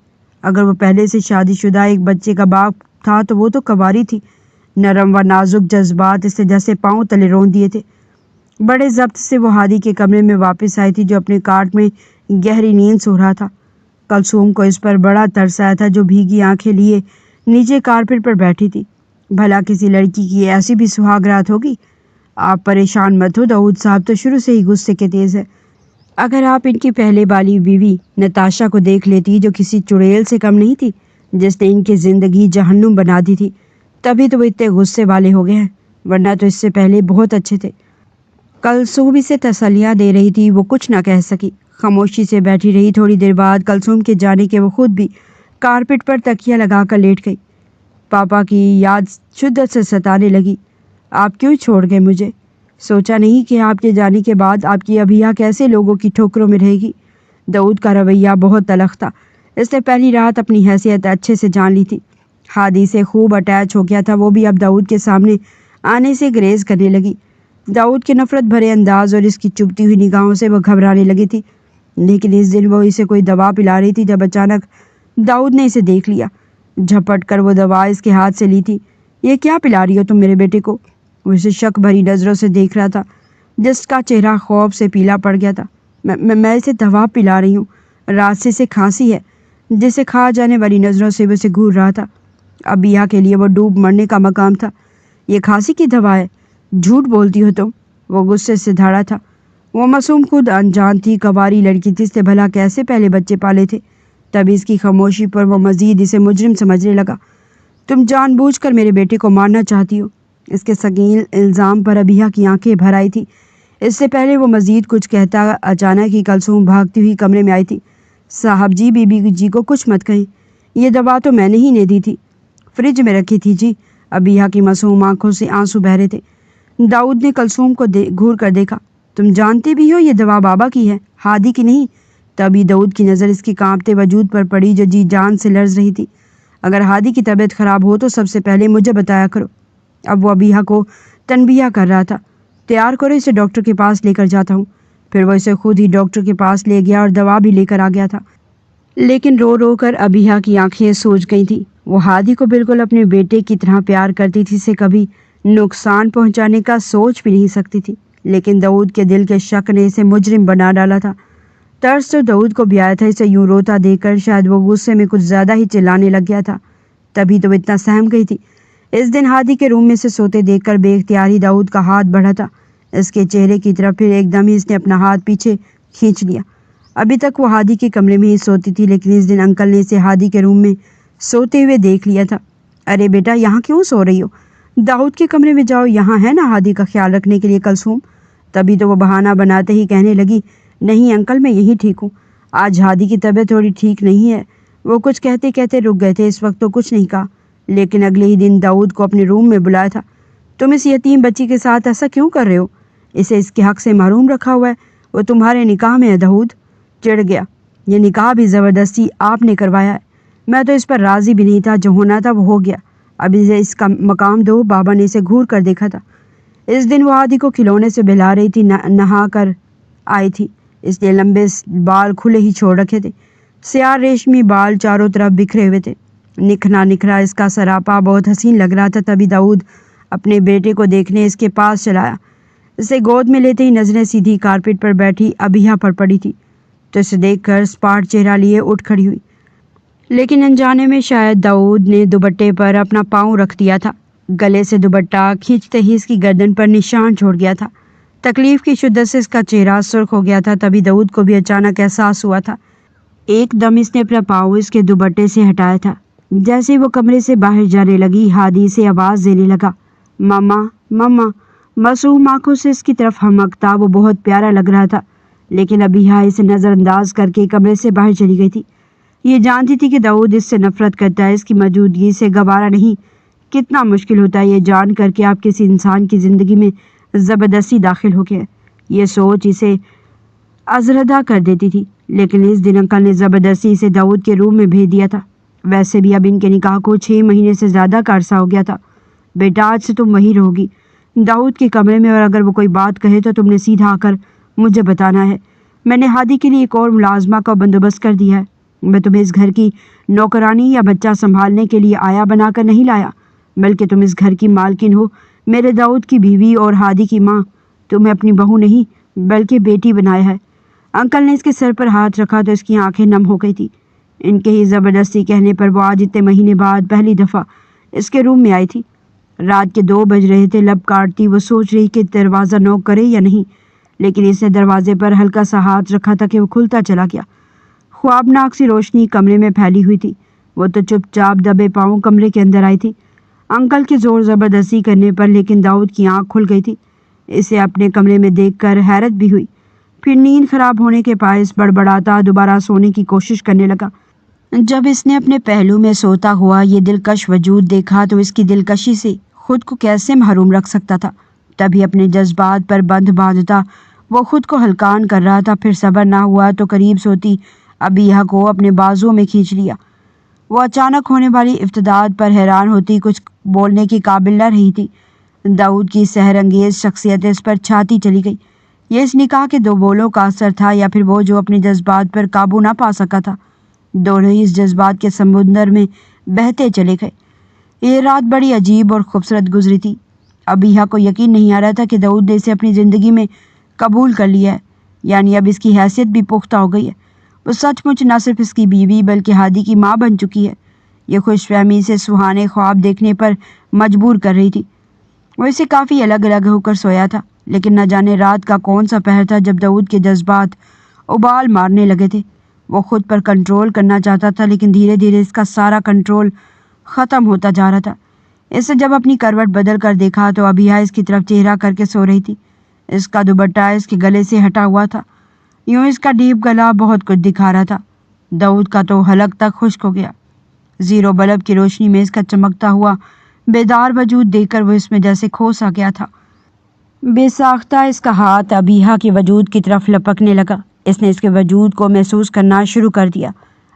اگر وہ پہلے سے شادی شدہ ایک بچے کا باپ تھا تو وہ تو کنواری تھی۔ نرم و نازک جذبات اسے جیسے پاؤں تلے رون دیے تھے۔ بڑے ضبط سے وہ ہادی کے کمرے میں واپس آئی تھی جو اپنے کاٹ میں گہری نیند سو رہا تھا۔ کلثوم کو اس پر بڑا ترس آیا تھا جو بھیگی آنکھیں لیے نیچے کارپیٹ پر بیٹھی تھی۔ بھلا کسی لڑکی کی ایسی بھی سہاگ رات ہوگی؟ آپ پریشان مت ہو، داؤد صاحب تو شروع سے ہی غصے کے تیز ہے۔ اگر آپ ان کی پہلے والی بیوی نتاشا کو دیکھ لیتی جو کسی چڑیل سے کم نہیں تھی، جس نے ان کی زندگی جہنم بنا دی تھی، تبھی تو وہ اتنے غصے والے ہو گئے ہیں، ورنہ تو اس سے پہلے بہت اچھے تھے۔ کلثوم اسے تسلیاں دے رہی تھی، وہ کچھ نہ کہہ سکی، خاموشی سے بیٹھی رہی۔ تھوڑی دیر بعد کلثوم کے جانے کے وہ خود بھی کارپیٹ پر تکیہ لگا کر لیٹ گئی۔ پاپا کی یاد شدت سے ستانے لگی۔ آپ کیوں چھوڑ گئے مجھے؟ سوچا نہیں کہ آپ کے جانے کے بعد آپ کی ابیہ کیسے لوگوں کی ٹھوکروں میں رہے گی۔ داؤد کا رویہ بہت تلخ تھا۔ اس نے پہلی رات اپنی حیثیت اچھے سے جان لی تھی۔ ہادی سے خوب اٹیچ ہو گیا تھا، وہ بھی اب داؤد کے سامنے آنے سے گریز کرنے لگی۔ داؤد کے نفرت بھرے انداز اور اس کی چبھتی ہوئی نگاہوں سے وہ گھبرانے لگی تھی۔ لیکن اس دن وہ اسے کوئی دوا پلا رہی تھی جب اچانک داؤد نے اسے دیکھ لیا۔ جھپٹ کر وہ دوا اس کے ہاتھ سے لی تھی۔ یہ کیا پلا رہی ہو تم میرے بیٹے کو؟ وہ اسے شک بھری نظروں سے دیکھ رہا تھا، جس کا چہرہ خوف سے پیلا پڑ گیا تھا۔ میں اسے دوا پلا رہی ہوں، رات سے اسے کھانسی ہے۔ جسے کھا جانے والی نظروں سے وہ اسے گھور رہا تھا۔ ابیہ کے لیے وہ ڈوب مرنے کا مقام تھا۔ یہ کھانسی کی دوا ہے؟ جھوٹ بولتی ہو تم۔ وہ غصے سے دھاڑا تھا۔ وہ معصوم خود انجان تھی، کنواری لڑکی تھی، اس نے بھلا کیسے پہلے بچے پالے تھے؟ تب اس کی خاموشی پر وہ مزید اسے مجرم سمجھنے لگا۔ تم جان بوجھ کر میرے بیٹے کو مارنا چاہتی ہو۔ اس کے ثقیل الزام پر ابیہ کی آنکھیں بھر آئی تھی۔ اس سے پہلے وہ مزید کچھ کہتا اچانک ہی کلثوم بھاگتی ہوئی کمرے میں آئی تھی۔ صاحب جی، بی بی جی کو کچھ مت کہیں، یہ دوا تو میں نے ہی دی تھی، فریج میں رکھی تھی جی۔ ابیہ کی معصوم آنکھوں سے آنسو بہ رہے تھے۔ داؤد نے کلثوم کو گھور کر دیکھا۔ تم جانتی بھی ہو یہ دوا بابا کی ہے، ہادی کی نہیں؟ تبھی داؤد کی نظر اس کی کانپتے وجود پر پڑی جو جی جان سے لرز رہی تھی۔ اگر ہادی کی طبیعت خراب ہو تو سب سے پہلے مجھے بتایا کرو۔ اب وہ ابیہ کو تنبیہ کر رہا تھا۔ تیار کرو، اسے ڈاکٹر کے پاس لے کر جاتا ہوں۔ پھر وہ اسے خود ہی ڈاکٹر کے پاس لے گیا اور دوا بھی لے کر آ گیا تھا، لیکن رو رو کر ابیہا کی آنکھیں سوج گئی تھیں۔ وہ ہادی کو بالکل اپنے بیٹے کی طرح پیار کرتی تھی، اسے کبھی نقصان پہنچانے کا سوچ بھی نہیں سکتی تھی، لیکن داؤد کے دل کے شک نے اسے مجرم بنا ڈالا تھا۔ ترس تو داؤد کو بھی آیا تھا، اسے یوں روتا دیکھ کر شاید وہ غصے میں کچھ زیادہ ہی چلانے لگ گیا تھا، تبھی تو اتنا سہم گئی تھی۔ اس دن ہادی کے روم میں سے سوتے دیکھ کر بے اختیاری داؤد کا ہاتھ بڑھا تھا اس کے چہرے کی طرف، پھر ایک دم ہی اس نے اپنا ہاتھ پیچھے کھینچ لیا۔ ابھی تک وہ ہادی کے کمرے میں ہی سوتی تھی، لیکن اس دن انکل نے اسے ہادی کے روم میں سوتے ہوئے دیکھ لیا تھا۔ ارے بیٹا، یہاں کیوں سو رہی ہو؟ داؤد کے کمرے میں جاؤ، یہاں ہے نا ہادی کا خیال رکھنے کے لیے کلثوم۔ تبھی تو وہ بہانہ بناتے ہی کہنے لگی، نہیں انکل، میں یہی ٹھیک ہوں، آج ہادی کی طبیعت تھوڑی ٹھیک نہیں ہے۔ وہ کچھ کہتے کہتے رک گئے تھے، اس وقت تو کچھ نہیں کہا، لیکن اگلے ہی دن داؤد کو اپنے روم میں بلایا تھا۔ تم اس یتیم بچی کے ساتھ ایسا کیوں کر رہے ہو؟ اسے اس کے حق سے محروم رکھا ہوا ہے، وہ تمہارے نکاح میں ہے۔ داؤد چڑھ گیا، یہ نکاح بھی زبردستی آپ نے کروایا ہے، میں تو اس پر راضی بھی نہیں تھا، جو ہونا تھا وہ ہو گیا، اب اسے اس کا مقام دو۔ بابا نے اسے گھور کر دیکھا تھا، اس دن وہ ہادی کو کھلونے سے بہلا رہی تھی، نہا کر آئی تھی، اس نے لمبے بال کھلے ہی چھوڑ رکھے تھے، سیاہ ریشمی بال چاروں طرف بکھرے ہوئے تھے، نکھنا نکھرا اس کا سراپا بہت حسین لگ رہا تھا۔ تبھی داؤد اپنے بیٹے کو دیکھنے اس کے پاس چلایا، اسے گود میں لیتے ہی نظریں سیدھی کارپیٹ پر بیٹھی ابیہا پر پڑی تھی، تو اسے دیکھ کر اسپاٹ چہرہ لیے اٹھ کھڑی ہوئی، لیکن انجانے میں شاید داؤد نے دوپٹے پر اپنا پاؤں رکھ دیا تھا، گلے سے دوپٹہ کھینچتے ہی اس کی گردن پر نشان چھوڑ گیا تھا، تکلیف کی شدت سے اس کا چہرہ سرخ ہو گیا تھا۔ تبھی داؤد کو بھی اچانک احساس ہوا تھا، ایک دم اس نے اپنا پاؤں اس کے دوپٹے سے ہٹایا تھا۔ جیسے ہی وہ کمرے سے باہر جانے لگی، ہادی سے آواز دینے لگا، ماما ماما۔ معصوم آنکھوں سے اس کی طرف ہمکتا وہ بہت پیارا لگ رہا تھا، لیکن ابیہا اسے نظر انداز کر کے کمرے سے باہر چلی گئی تھی۔ یہ جانتی تھی کہ داؤد اس سے نفرت کرتا ہے، اس کی موجودگی سے گوارا نہیں۔ کتنا مشکل ہوتا ہے یہ جان کر کے آپ کسی انسان کی زندگی میں زبردستی داخل ہو گئے، یہ سوچ اسے ازردہ کر دیتی تھی، لیکن اس دن انکل نے زبردستی اسے داؤد کے روم میں بھیج دیا تھا۔ ویسے بھی اب ان کے نکاح کو 6 مہینے سے زیادہ کا عرصہ ہو گیا تھا۔ بیٹا، آج سے تم وہیں رہو گی، داؤد کے کمرے میں، اور اگر وہ کوئی بات کہے تو تم نے سیدھا آ کر مجھے بتانا ہے۔ میں نے ہادی کے لیے ایک اور ملازمہ کا بندوبست کر دیا ہے، میں تمہیں اس گھر کی نوکرانی یا بچہ سنبھالنے کے لیے آیا بنا کر نہیں لایا، بلکہ تم اس گھر کی مالکن ہو، میرے داؤد کی بیوی اور ہادی کی ماں۔ تمہیں اپنی بہو نہیں بلکہ بیٹی بنایا ہے۔ انکل نے اس کے سر پر ہاتھ رکھا تو اس کی آنکھیں نم ہو گئی تھی۔ ان کے ہی زبردستی کہنے پر وہ آج اتنے مہینے بعد پہلی دفعہ اس کے روم میں آئی تھی۔ رات کے 2 بج رہے تھے، لب کاٹتی وہ سوچ رہی کہ دروازہ نوک کرے یا نہیں، لیکن اس نے دروازے پر ہلکا سا ہاتھ رکھا تھا کہ وہ کھلتا چلا گیا۔ خوابناک سی روشنی کمرے میں پھیلی ہوئی تھی، وہ تو چپ چاپ دبے پاؤں کمرے کے اندر آئی تھی، انکل کے زور زبردستی کرنے پر، لیکن داؤد کی آنکھ کھل گئی تھی۔ اسے اپنے کمرے میں دیکھ کر حیرت بھی ہوئی، پھر نیند خراب ہونے کے باعث بڑبڑاتا دوبارہ سونے کی کوشش کرنے لگا۔ جب اس نے اپنے پہلو میں سوتا ہوا یہ دلکش وجود دیکھا تو اس کی دلکشی سے خود کو کیسے محروم رکھ سکتا تھا؟ تبھی اپنے جذبات پر بند باندھتا وہ خود کو ہلکان کر رہا تھا، پھر صبر نہ ہوا تو قریب سوتی ابیہا کو اپنے بازو میں کھینچ لیا۔ وہ اچانک ہونے والی افتداد پر حیران ہوتی کچھ بولنے کی قابل نہ رہی تھی۔ داؤد کی سحر انگیز شخصیت اس پر چھاتی چلی گئی۔ یہ اس نکاح کے 2 بولوں کا اثر تھا یا پھر وہ جو اپنے جذبات پر قابو نہ پا سکا تھا؟ دونوں ہی اس جذبات کے سمندر میں بہتے چلے گئے۔ یہ رات بڑی عجیب اور خوبصورت گزری تھی۔ ابیہا کو یقین نہیں آ رہا تھا کہ داؤد نے اسے اپنی زندگی میں قبول کر لیا ہے، یعنی اب اس کی حیثیت بھی پختہ ہو گئی ہے، وہ سچ مچ نہ صرف اس کی بیوی بلکہ ہادی کی ماں بن چکی ہے۔ یہ خوش فہمی سے سہانے خواب دیکھنے پر مجبور کر رہی تھی۔ وہ اسے کافی الگ الگ ہو کر سویا تھا، لیکن نہ جانے رات کا کون سا پہر تھا جب داؤد کے جذبات ابال مارنے لگے تھے۔ وہ خود پر کنٹرول کرنا چاہتا تھا، لیکن دھیرے دھیرے اس کا سارا کنٹرول ختم ہوتا جا رہا تھا۔ اسے جب اپنی کروٹ بدل کر دیکھا تو ابیہا اس کی طرف چہرہ کر کے سو رہی تھی، اس کا دوپٹہ اس کے گلے سے ہٹا ہوا تھا، یوں اس کا ڈیپ گلا بہت کچھ دکھا رہا تھا۔ داؤد کا تو حلق تک خشک ہو گیا۔ زیرو بلب کی روشنی میں اس کا چمکتا ہوا بیدار وجود دیکھ کر وہ اس میں جیسے کھو سا گیا تھا۔ بے ساختہ اس کا ہاتھ ابیہا کے وجود کی طرف لپکنے لگا، اس نے اس کے وجود کو محسوس کرنا شروع کر دیا۔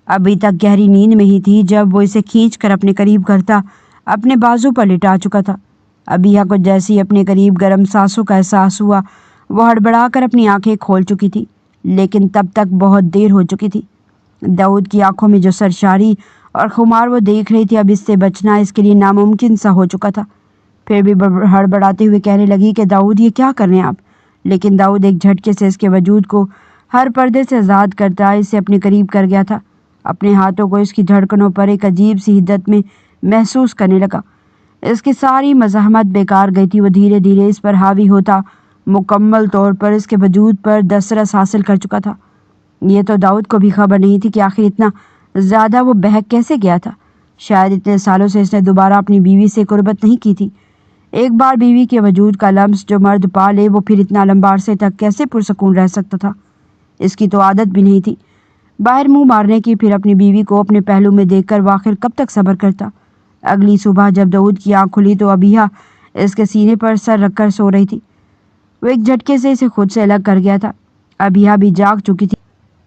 ابھی تک گہری نیند میں ہی تھی جب وہ اسے کھینچ کر اپنے قریب کرتا اپنے بازو پر لٹا چکا تھا۔ ابیہا کو جیسے ہی اپنے قریب گرم سانسوں کا احساس ہوا وہ ہڑبڑا کر اپنی آنکھیں کھول چکی تھی، لیکن تب تک بہت دیر ہو چکی تھی۔ داؤد کی آنکھوں میں جو سرشاری اور خمار وہ دیکھ رہی تھی، اب اس سے بچنا اس کے لیے ناممکن سا ہو چکا تھا۔ پھر بھی ہڑبڑاتے ہوئے کہنے لگی کہ داؤد یہ کیا کر رہے ہیں آپ؟ لیکن داؤد ایک جھٹکے سے اس کے وجود کو ہر پردے سے آزاد کرتا اسے اپنے قریب کر گیا تھا۔ اپنے ہاتھوں کو اس کی دھڑکنوں پر ایک عجیب سی حدت میں محسوس کرنے لگا۔ اس کی ساری مزاحمت بیکار گئی تھی۔ وہ دھیرے دھیرے اس پر حاوی ہوتا مکمل طور پر اس کے وجود پر دسترس حاصل کر چکا تھا۔ یہ تو داؤد کو بھی خبر نہیں تھی کہ آخر اتنا زیادہ وہ بہک کیسے گیا تھا۔ شاید اتنے سالوں سے اس نے دوبارہ اپنی بیوی سے قربت نہیں کی تھی۔ ایک بار بیوی کے وجود کا لمس جو مرد پا لے، وہ پھر اتنا لمبا عرصے تک کیسے پرسکون رہ سکتا تھا؟ اس کی تو عادت بھی نہیں تھی باہر منہ مارنے کی۔ پھر اپنی بیوی کو اپنے پہلو میں دیکھ کر وہ آخر کب تک صبر کرتا؟ اگلی صبح جب داؤد کی آنکھ کھلی تو ابیہ اس کے سینے پر سر رکھ کر سو رہی تھی۔ وہ ایک جھٹکے سے اسے خود سے الگ کر گیا تھا۔ ابیہ بھی جاگ چکی تھی۔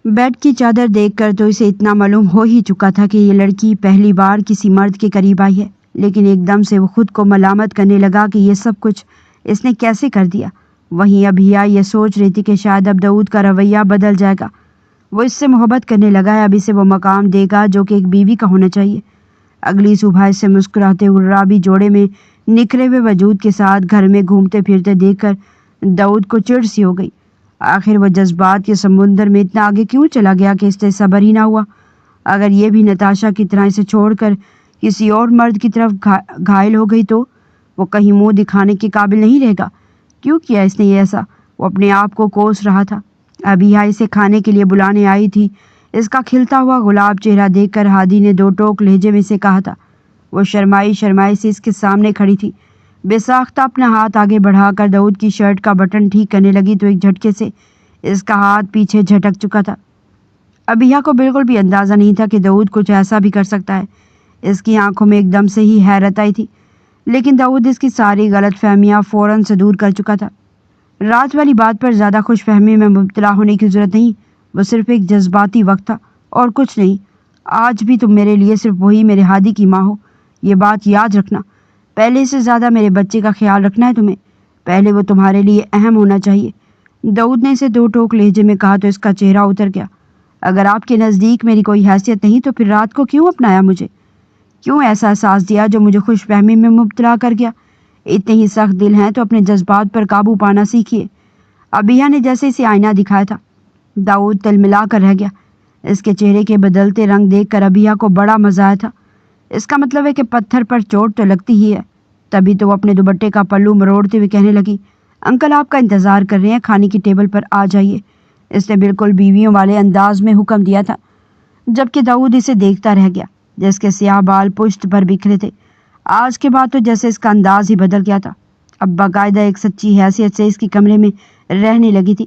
بیڈ کی چادر دیکھ کر تو اسے اتنا معلوم ہو ہی چکا تھا کہ یہ لڑکی پہلی بار کسی مرد کے قریب آئی ہے، لیکن ایک دم سے وہ خود کو ملامت کرنے لگا کہ یہ سب کچھ اس نے کیسے کر دیا۔ وہیں ابیہ یہ سوچ رہی تھی کہ شاید اب داؤد کا رویہ بدل جائے گا، وہ اس سے محبت کرنے لگا ہے، اب اسے وہ مقام دے گا جو کہ ایک بیوی کا ہونا چاہیے۔ اگلی صبح اس سے مسکراتے گلابی جوڑے میں نکھرے ہوئے وجود کے ساتھ گھر میں گھومتے پھرتے دیکھ کر داؤد کو چڑ سی ہو گئی۔ آخر وہ جذبات کے سمندر میں اتنا آگے کیوں چلا گیا کہ اس سے صبر ہی نہ ہوا؟ اگر یہ بھی نتاشا کی طرح اسے چھوڑ کر کسی اور مرد کی طرف گھائل ہو گئی تو وہ کہیں منہ دکھانے کے قابل نہیں رہے گا۔ کیوں کیا اس نے یہ ایسا؟ وہ اپنے آپ کو کوس رہا تھا۔ ابیہ اسے کھانے کے لیے بلانے آئی تھی۔ اس کا کھلتا ہوا گلاب چہرہ دیکھ کر ہادی نے دو ٹوک لہجے میں سے کہا تھا۔ وہ شرمائی سے اس کے سامنے کھڑی تھی، بے ساختہ اپنا ہاتھ آگے بڑھا کر داؤد کی شرٹ کا بٹن ٹھیک کرنے لگی تو ایک جھٹکے سے اس کا ہاتھ پیچھے جھٹک چکا تھا۔ ابیہ کو بالکل بھی اندازہ نہیں تھا کہ داؤد کچھ ایسا بھی کر سکتا ہے۔ اس کی آنکھوں میں ایک دم سے ہی حیرت آئی تھی، لیکن داؤد اس کی ساری غلط فہمیاں فوراً سے دور کر چکا تھا۔ رات والی بات پر زیادہ خوش فہمی میں مبتلا ہونے کی ضرورت نہیں، وہ صرف ایک جذباتی وقت تھا اور کچھ نہیں۔ آج بھی تم میرے لیے صرف وہی میرے ہادی کی ماں ہو، یہ بات یاد رکھنا۔ پہلے سے زیادہ میرے بچے کا خیال رکھنا ہے تمہیں، پہلے وہ تمہارے لیے اہم ہونا چاہیے۔ داؤد نے اسے دو ٹوک لہجے میں کہا تو اس کا چہرہ اتر گیا۔ اگر آپ کے نزدیک میری کوئی حیثیت نہیں تو پھر رات کو کیوں اپنایا مجھے؟ کیوں ایسا احساس دیا جو مجھے خوش فہمی میں مبتلا کر گیا؟ اتنے ہی سخت دل ہیں تو اپنے جذبات پر قابو پانا سیکھیے۔ ابیہ نے جیسے اسے آئینہ دکھایا تھا۔ داؤد تلملا کر رہ گیا۔ اس کے چہرے کے بدلتے رنگ دیکھ کر ابیہ کو بڑا مزہ آیا تھا۔ اس کا مطلب ہے کہ پتھر پر چوٹ تو لگتی ہی ہے۔ تبھی تو وہ اپنے دوپٹے کا پلو مروڑتے ہوئے کہنے لگی، انکل آپ کا انتظار کر رہے ہیں، کھانے کی ٹیبل پر آ جائیے۔ اس نے بالکل بیویوں والے انداز میں حکم دیا تھا، جبکہ داؤد اسے دیکھتا رہ گیا۔ جس کے سیاہ بال پشت پر بکھرے تھے، آج کے بعد تو جیسے اس کا انداز ہی بدل گیا تھا۔ اب باقاعدہ ایک سچی حیثیت سے اس کی کمرے میں رہنے لگی تھی۔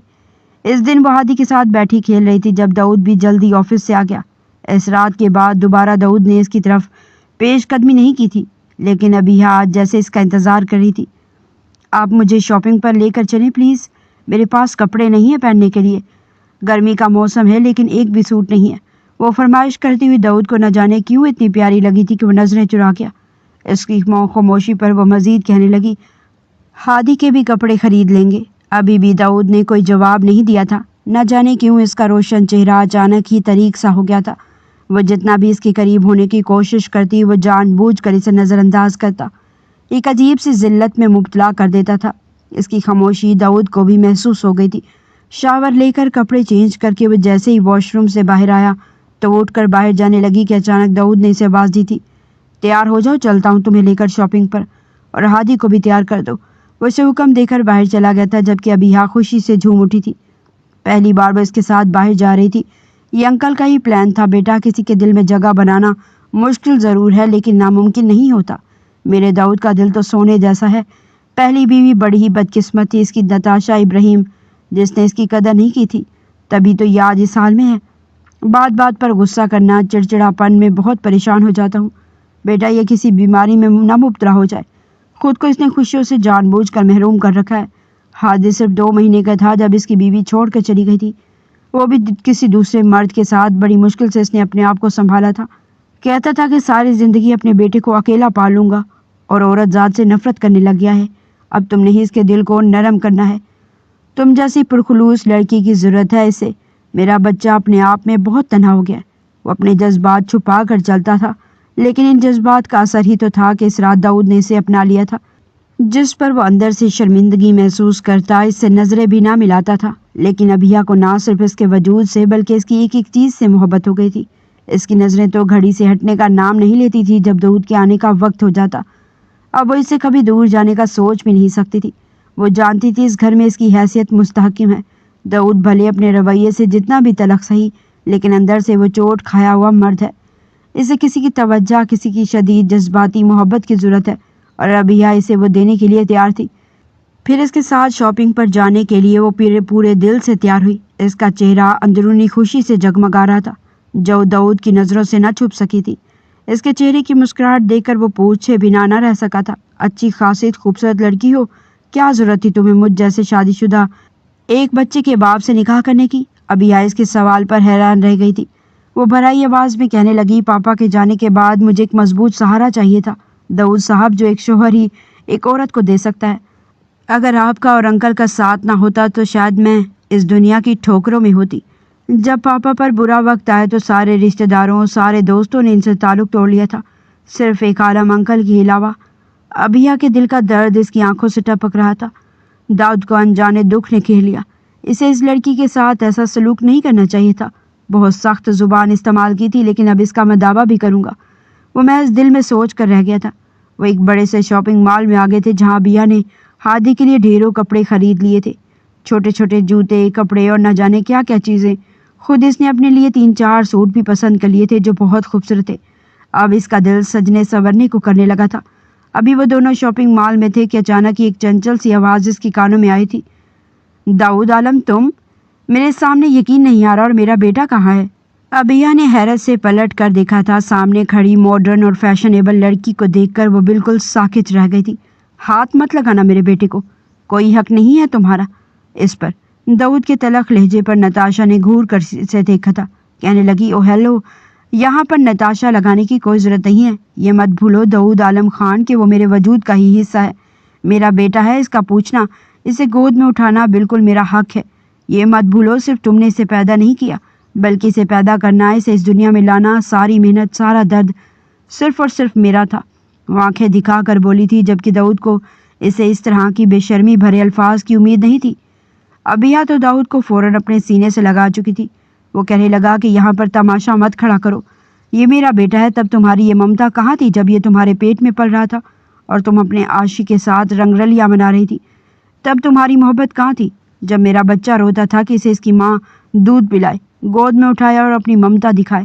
اس دن وہ ہادی کے ساتھ بیٹھی کھیل رہی تھی جب داؤد بھی جلدی آفس سے آ گیا۔ اس رات کے بعد دوبارہ داؤد نے اس کی طرف پیش قدمی نہیں کی تھی، لیکن ابھی آج جیسے اس کا انتظار کر رہی تھی۔ آپ مجھے شاپنگ پر لے کر چلیں پلیز، میرے پاس کپڑے نہیں ہیں پہننے کے لیے، گرمی کا موسم ہے لیکن ایک بھی سوٹ نہیں ہے، وہ فرمائش کرتی ہوئی داؤد کو نہ جانے کیوں اتنی پیاری لگی تھی کہ وہ نظریں چرا گیا۔ اس کی خاموشی پر وہ مزید کہنے لگی، ہادی کے بھی کپڑے خرید لیں گے۔ ابھی بھی داؤد نے کوئی جواب نہیں دیا تھا۔ نہ جانے کیوں اس کا روشن چہرہ اچانک ہی طریق سا ہو گیا تھا۔ وہ جتنا بھی اس کے قریب ہونے کی کوشش کرتی وہ جان بوجھ کر اسے نظر انداز کرتا، ایک عجیب سی ذلت میں مبتلا کر دیتا تھا۔ اس کی خاموشی داؤد کو بھی محسوس ہو گئی تھی۔ شاور لے کر کپڑے چینج کر کے وہ جیسے ہی واش روم سے باہر آیا تو اٹھ کر باہر جانے لگی کہ اچانک داؤد نے اسے آواز دی تھی، تیار ہو جاؤ، چلتا ہوں تمہیں لے کر شاپنگ پر، اور ہادی کو بھی تیار کر دو۔ وہ اسے حکم دے کر باہر چلا گیا تھا جبکہ ابیہ خوشی سے جھوم اٹھی تھی۔ پہلی بار وہ اس کے ساتھ باہر جا رہی تھی۔ یہ انکل کا ہی پلان تھا۔ بیٹا، کسی کے دل میں جگہ بنانا مشکل ضرور ہے لیکن ناممکن نہیں ہوتا۔ میرے داؤد کا دل تو سونے جیسا ہے۔ پہلی بیوی بڑی ہی بدقسمت تھی، اس کی نتاشا ابراہیم، جس نے اس کی قدر نہیں کی تھی، تبھی تو یہ آج اس حال میں ہے۔ بات بات پر غصہ کرنا، چڑچڑاپن میں بہت پریشان ہو جاتا ہوں۔ بیٹا، یہ کسی بیماری میں نہ مبتلا ہو جائے۔ خود کو اس نے خوشیوں سے جان بوجھ کر محروم کر رکھا ہے۔ حادث صرف 2 مہینے کا تھا جب اس کی بیوی چھوڑ کر چلی گئی تھی، وہ بھی کسی دوسرے مرد کے ساتھ۔ بڑی مشکل سے اس نے اپنے آپ کو سنبھالا تھا۔ کہتا تھا کہ ساری زندگی اپنے بیٹے کو اکیلا پالوں گا، اور عورت ذات سے نفرت کرنے لگ گیا ہے۔ اب تم نے ہی اس کے دل کو نرم کرنا ہے۔ تم جیسی پرخلوص لڑکی کی ضرورت ہے اسے۔ میرا بچہ اپنے آپ میں بہت تنہا ہو گیا ہے۔ وہ اپنے جذبات چھپا کر چلتا تھا، لیکن ان جذبات کا اثر ہی تو تھا کہ اس رات داؤد نے اسے اپنا لیا تھا، جس پر وہ اندر سے شرمندگی محسوس کرتا، اس سے نظریں بھی نہ ملاتا تھا۔ لیکن ابھیا کو نہ صرف اس کے وجود سے بلکہ اس کی ایک ایک چیز سے محبت ہو گئی تھی۔ اس کی نظریں تو گھڑی سے ہٹنے کا نام نہیں لیتی تھی جب داؤد کے آنے کا وقت ہو جاتا۔ اب وہ اس سے کبھی دور جانے کا سوچ بھی نہیں سکتی تھی۔ وہ جانتی تھی اس گھر میں اس کی حیثیت مستحکم ہے۔ داؤد بھلے اپنے رویے سے جتنا بھی تلخ سہی، لیکن اندر سے وہ چوٹ کھایا ہوا مرد ہے۔ اسے کسی کی توجہ، کسی کی شدید جذباتی محبت کی ضرورت ہے، اور ابھیا اسے وہ دینے کے لیے تیار تھی۔ پھر اس کے ساتھ شاپنگ پر جانے کے لیے وہ پورے دل سے تیار ہوئی۔ اس کا چہرہ اندرونی خوشی سے جگمگا رہا تھا، جو داؤد کی نظروں سے نہ چھپ سکی تھی۔ اس کے چہرے کی مسکراہٹ دیکھ کر وہ پوچھے بنا نہ رہ سکا تھا، اچھی خاصی خوبصورت لڑکی ہو، کیا ضرورت تھی تمہیں مجھ جیسے شادی شدہ ایک بچے کے باپ سے نکاح کرنے کی؟ ابھیا اس کے سوال پر حیران رہ گئی تھی۔ وہ بھرائی آواز میں کہنے لگی، پاپا کے جانے کے بعد مجھے ایک مضبوط سہارا چاہیے تھا، داؤد صاحب، جو ایک شوہر ہی ایک عورت کو دے سکتا ہے۔ اگر آپ کا اور انکل کا ساتھ نہ ہوتا تو شاید میں اس دنیا کی ٹھوکروں میں ہوتی۔ جب پاپا پر برا وقت آئے تو سارے رشتہ داروں، سارے دوستوں نے ان سے تعلق توڑ لیا تھا، صرف ایک عالم انکل کے علاوہ۔ ابھیا کے دل کا درد اس کی آنکھوں سے ٹپک رہا تھا۔ داؤد کو انجانے دکھ نے گھیر لیا۔ اسے اس لڑکی کے ساتھ ایسا سلوک نہیں کرنا چاہیے تھا۔ بہت سخت زبان استعمال کی تھی، لیکن اب اس کا میں دعویٰ بھی کروں گا، وہ محض دل میں سوچ کر رہ گیا تھا۔ وہ ایک بڑے سے شاپنگ مال میں آگے تھے، جہاں ابھیا نے ہادی کے لیے ڈھیروں کپڑے خرید لیے تھے، چھوٹے چھوٹے جوتے، کپڑے اور نہ جانے کیا کیا چیزیں۔ خود اس نے اپنے لیے 3-4 سوٹ بھی پسند کر لیے تھے جو بہت خوبصورت تھے۔ اب اس کا دل سجنے سنورنے کو کرنے لگا تھا۔ ابھی وہ دونوں شاپنگ مال میں تھے کہ اچانک ایک چنچل سی آواز اس کی کانوں میں آئی تھی، داؤد عالم تم؟ میرے سامنے یقین نہیں آ رہا، اور میرا بیٹا کہاں ہے؟ ابھیا نے حیرت سے پلٹ کر دیکھا تھا۔ سامنے کھڑی ماڈرن اور فیشنیبل لڑکی کو دیکھ کر وہ بالکل ساکت رہ گئی تھی۔ ہاتھ مت لگانا میرے بیٹے کو، کوئی حق نہیں ہے تمہارا اس پر۔ داؤد کے تلخ لہجے پر نتاشا نے گھور کر اسے دیکھا تھا، کہنے لگی، او ہیلو، یہاں پر نتاشا لگانے کی کوئی ضرورت نہیں ہے۔ یہ مت بھولو داؤد عالم خان کہ وہ میرے وجود کا ہی حصہ ہے، میرا بیٹا ہے، اس کا پوچھنا، اسے گود میں اٹھانا بالکل میرا حق ہے۔ یہ مت بھولو صرف تم نے اسے پیدا نہیں کیا، بلکہ اسے پیدا کرنا، اسے اس دنیا میں لانا، ساری محنت، سارا درد صرف اور صرف میرا تھا۔ وہ آنکھیں دکھا کر بولی تھی، جبکہ داؤد کو اسے اس طرح کی بے شرمی بھرے الفاظ کی امید نہیں تھی۔ ابھیا تو داؤد کو فوراً اپنے سینے سے لگا چکی تھی۔ وہ کہنے لگا کہ یہاں پر تماشا مت کھڑا کرو، یہ میرا بیٹا ہے۔ تب تمہاری یہ ممتا کہاں تھی جب یہ تمہارے پیٹ میں پل رہا تھا اور تم اپنے عاشق کے ساتھ رنگ رلیاں منا رہی تھی؟ تب تمہاری محبت کہاں تھی جب میرا بچہ روتا تھا کہ اسے اس کی ماں دودھ پلائے، گود میں اٹھائے اور اپنی ممتا دکھائے؟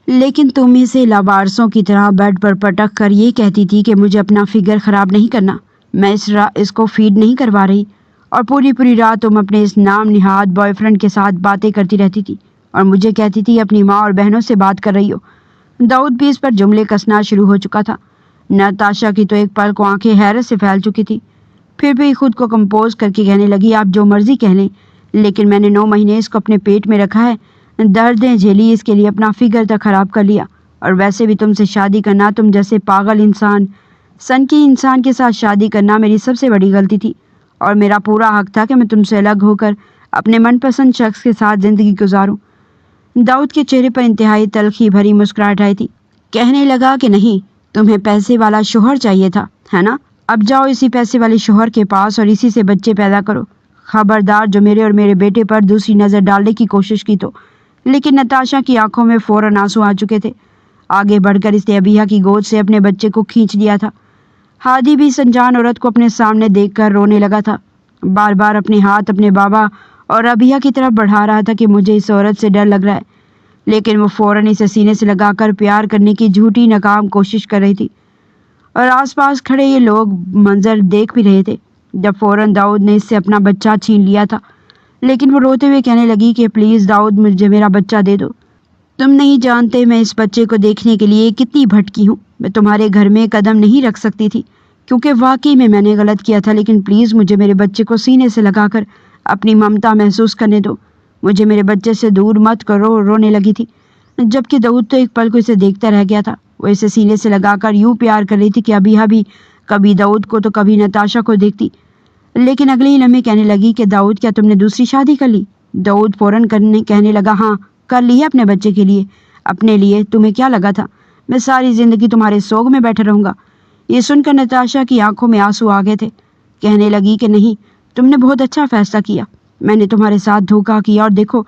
لیکن تم اسے لاوارثوں کی طرح بیڈ پر پٹک کر یہ کہتی تھی کہ مجھے اپنا فگر خراب نہیں کرنا، میں اس کو فیڈ نہیں کروا رہی، اور پوری رات تم اپنے اس نام نہاد بوائے فرینڈ کے ساتھ باتیں کرتی رہتی تھی اور مجھے کہتی تھی اپنی ماں اور بہنوں سے بات کر رہی ہو۔ داؤد بھی اس پر جملے کسنا شروع ہو چکا تھا۔ نتاشا کی تو ایک پل کو آنکھیں حیرت سے پھیل چکی تھی، پھر بھی خود کو کمپوز کر کے کہنے لگی، آپ جو مرضی کہہ لیں، لیکن میں نے 9 مہینے اس کو اپنے پیٹ میں رکھا ہے، دردیں جھیلی، اس کے لیے اپنا فگر تک خراب کر لیا، اور ویسے بھی تم سے شادی کرنا، تم جیسے پاگل انسان، سنکی انسان کے ساتھ شادی کرنا میری سب سے بڑی غلطی تھی، اور میرا پورا حق تھا کہ میں تم سے الگ ہو کر اپنے من پسند شخص کے ساتھ زندگی گزاروں۔ داؤد کے چہرے پر انتہائی تلخی بھری مسکراہٹ آئی تھی۔ کہنے لگا کہ نہیں، تمہیں پیسے والا شوہر چاہیے تھا، ہے نا؟ اب جاؤ اسی پیسے والے شوہر کے پاس اور اسی سے بچے پیدا کرو۔ خبردار جو میرے اور میرے بیٹے پر دوسری نظر ڈالنے کی کوشش کی تو۔ لیکن نتاشا کی آنکھوں میں فوراً آنسو آ چکے تھے۔ آگے بڑھ کر اس نے ابھیا کی گود سے اپنے بچے کو کھینچ لیا تھا۔ ہادی بھی اس انجان عورت کو اپنے سامنے دیکھ کر رونے لگا تھا، بار بار اپنے ہاتھ اپنے بابا اور ابھیا کی طرف بڑھا رہا تھا کہ مجھے اس عورت سے ڈر لگ رہا ہے، لیکن وہ فوراً اسے سینے سے لگا کر پیار کرنے کی جھوٹی ناکام کوشش کر رہی تھی، اور آس پاس کھڑے یہ لوگ منظر دیکھ بھی رہے تھے جب فوراً داؤد نے اس سے اپنا بچہ چھین لیا تھا۔ لیکن وہ روتے ہوئے کہنے لگی کہ پلیز داؤد، مجھے میرا بچہ دے دو، تم نہیں جانتے میں اس بچے کو دیکھنے کے لیے کتنی بھٹکی ہوں، میں تمہارے گھر میں قدم نہیں رکھ سکتی تھی کیونکہ واقعی میں نے غلط کیا تھا، لیکن پلیز مجھے میرے بچے کو سینے سے لگا کر اپنی ممتا محسوس کرنے دو، مجھے میرے بچے سے دور مت کرو۔ رونے لگی تھی، جبکہ داؤد تو ایک پل کو اسے دیکھتا رہ گیا تھا۔ وہ اسے سینے سے لگا کر یوں پیار کر رہی تھی کہ ابھی کبھی داؤد کو تو کبھی نتاشا کو دیکھتی۔ لیکن اگلے ہی لمحے کہنے لگی کہ داؤد کیا تم نے دوسری شادی کر لی؟ داؤد فوراً کہنے لگا ہاں کر لی ہے اپنے بچے کے لیے۔ اپنے لیے تمہیں کیا لگا تھا میں ساری زندگی تمہارے سوگ میں بیٹھا رہوں گا؟ یہ سن کر نتاشا کی آنکھوں میں آنسو آ گئے تھے۔ کہنے لگی کہ نہیں، تم نے بہت اچھا فیصلہ کیا۔ میں نے تمہارے ساتھ دھوکہ کیا اور دیکھو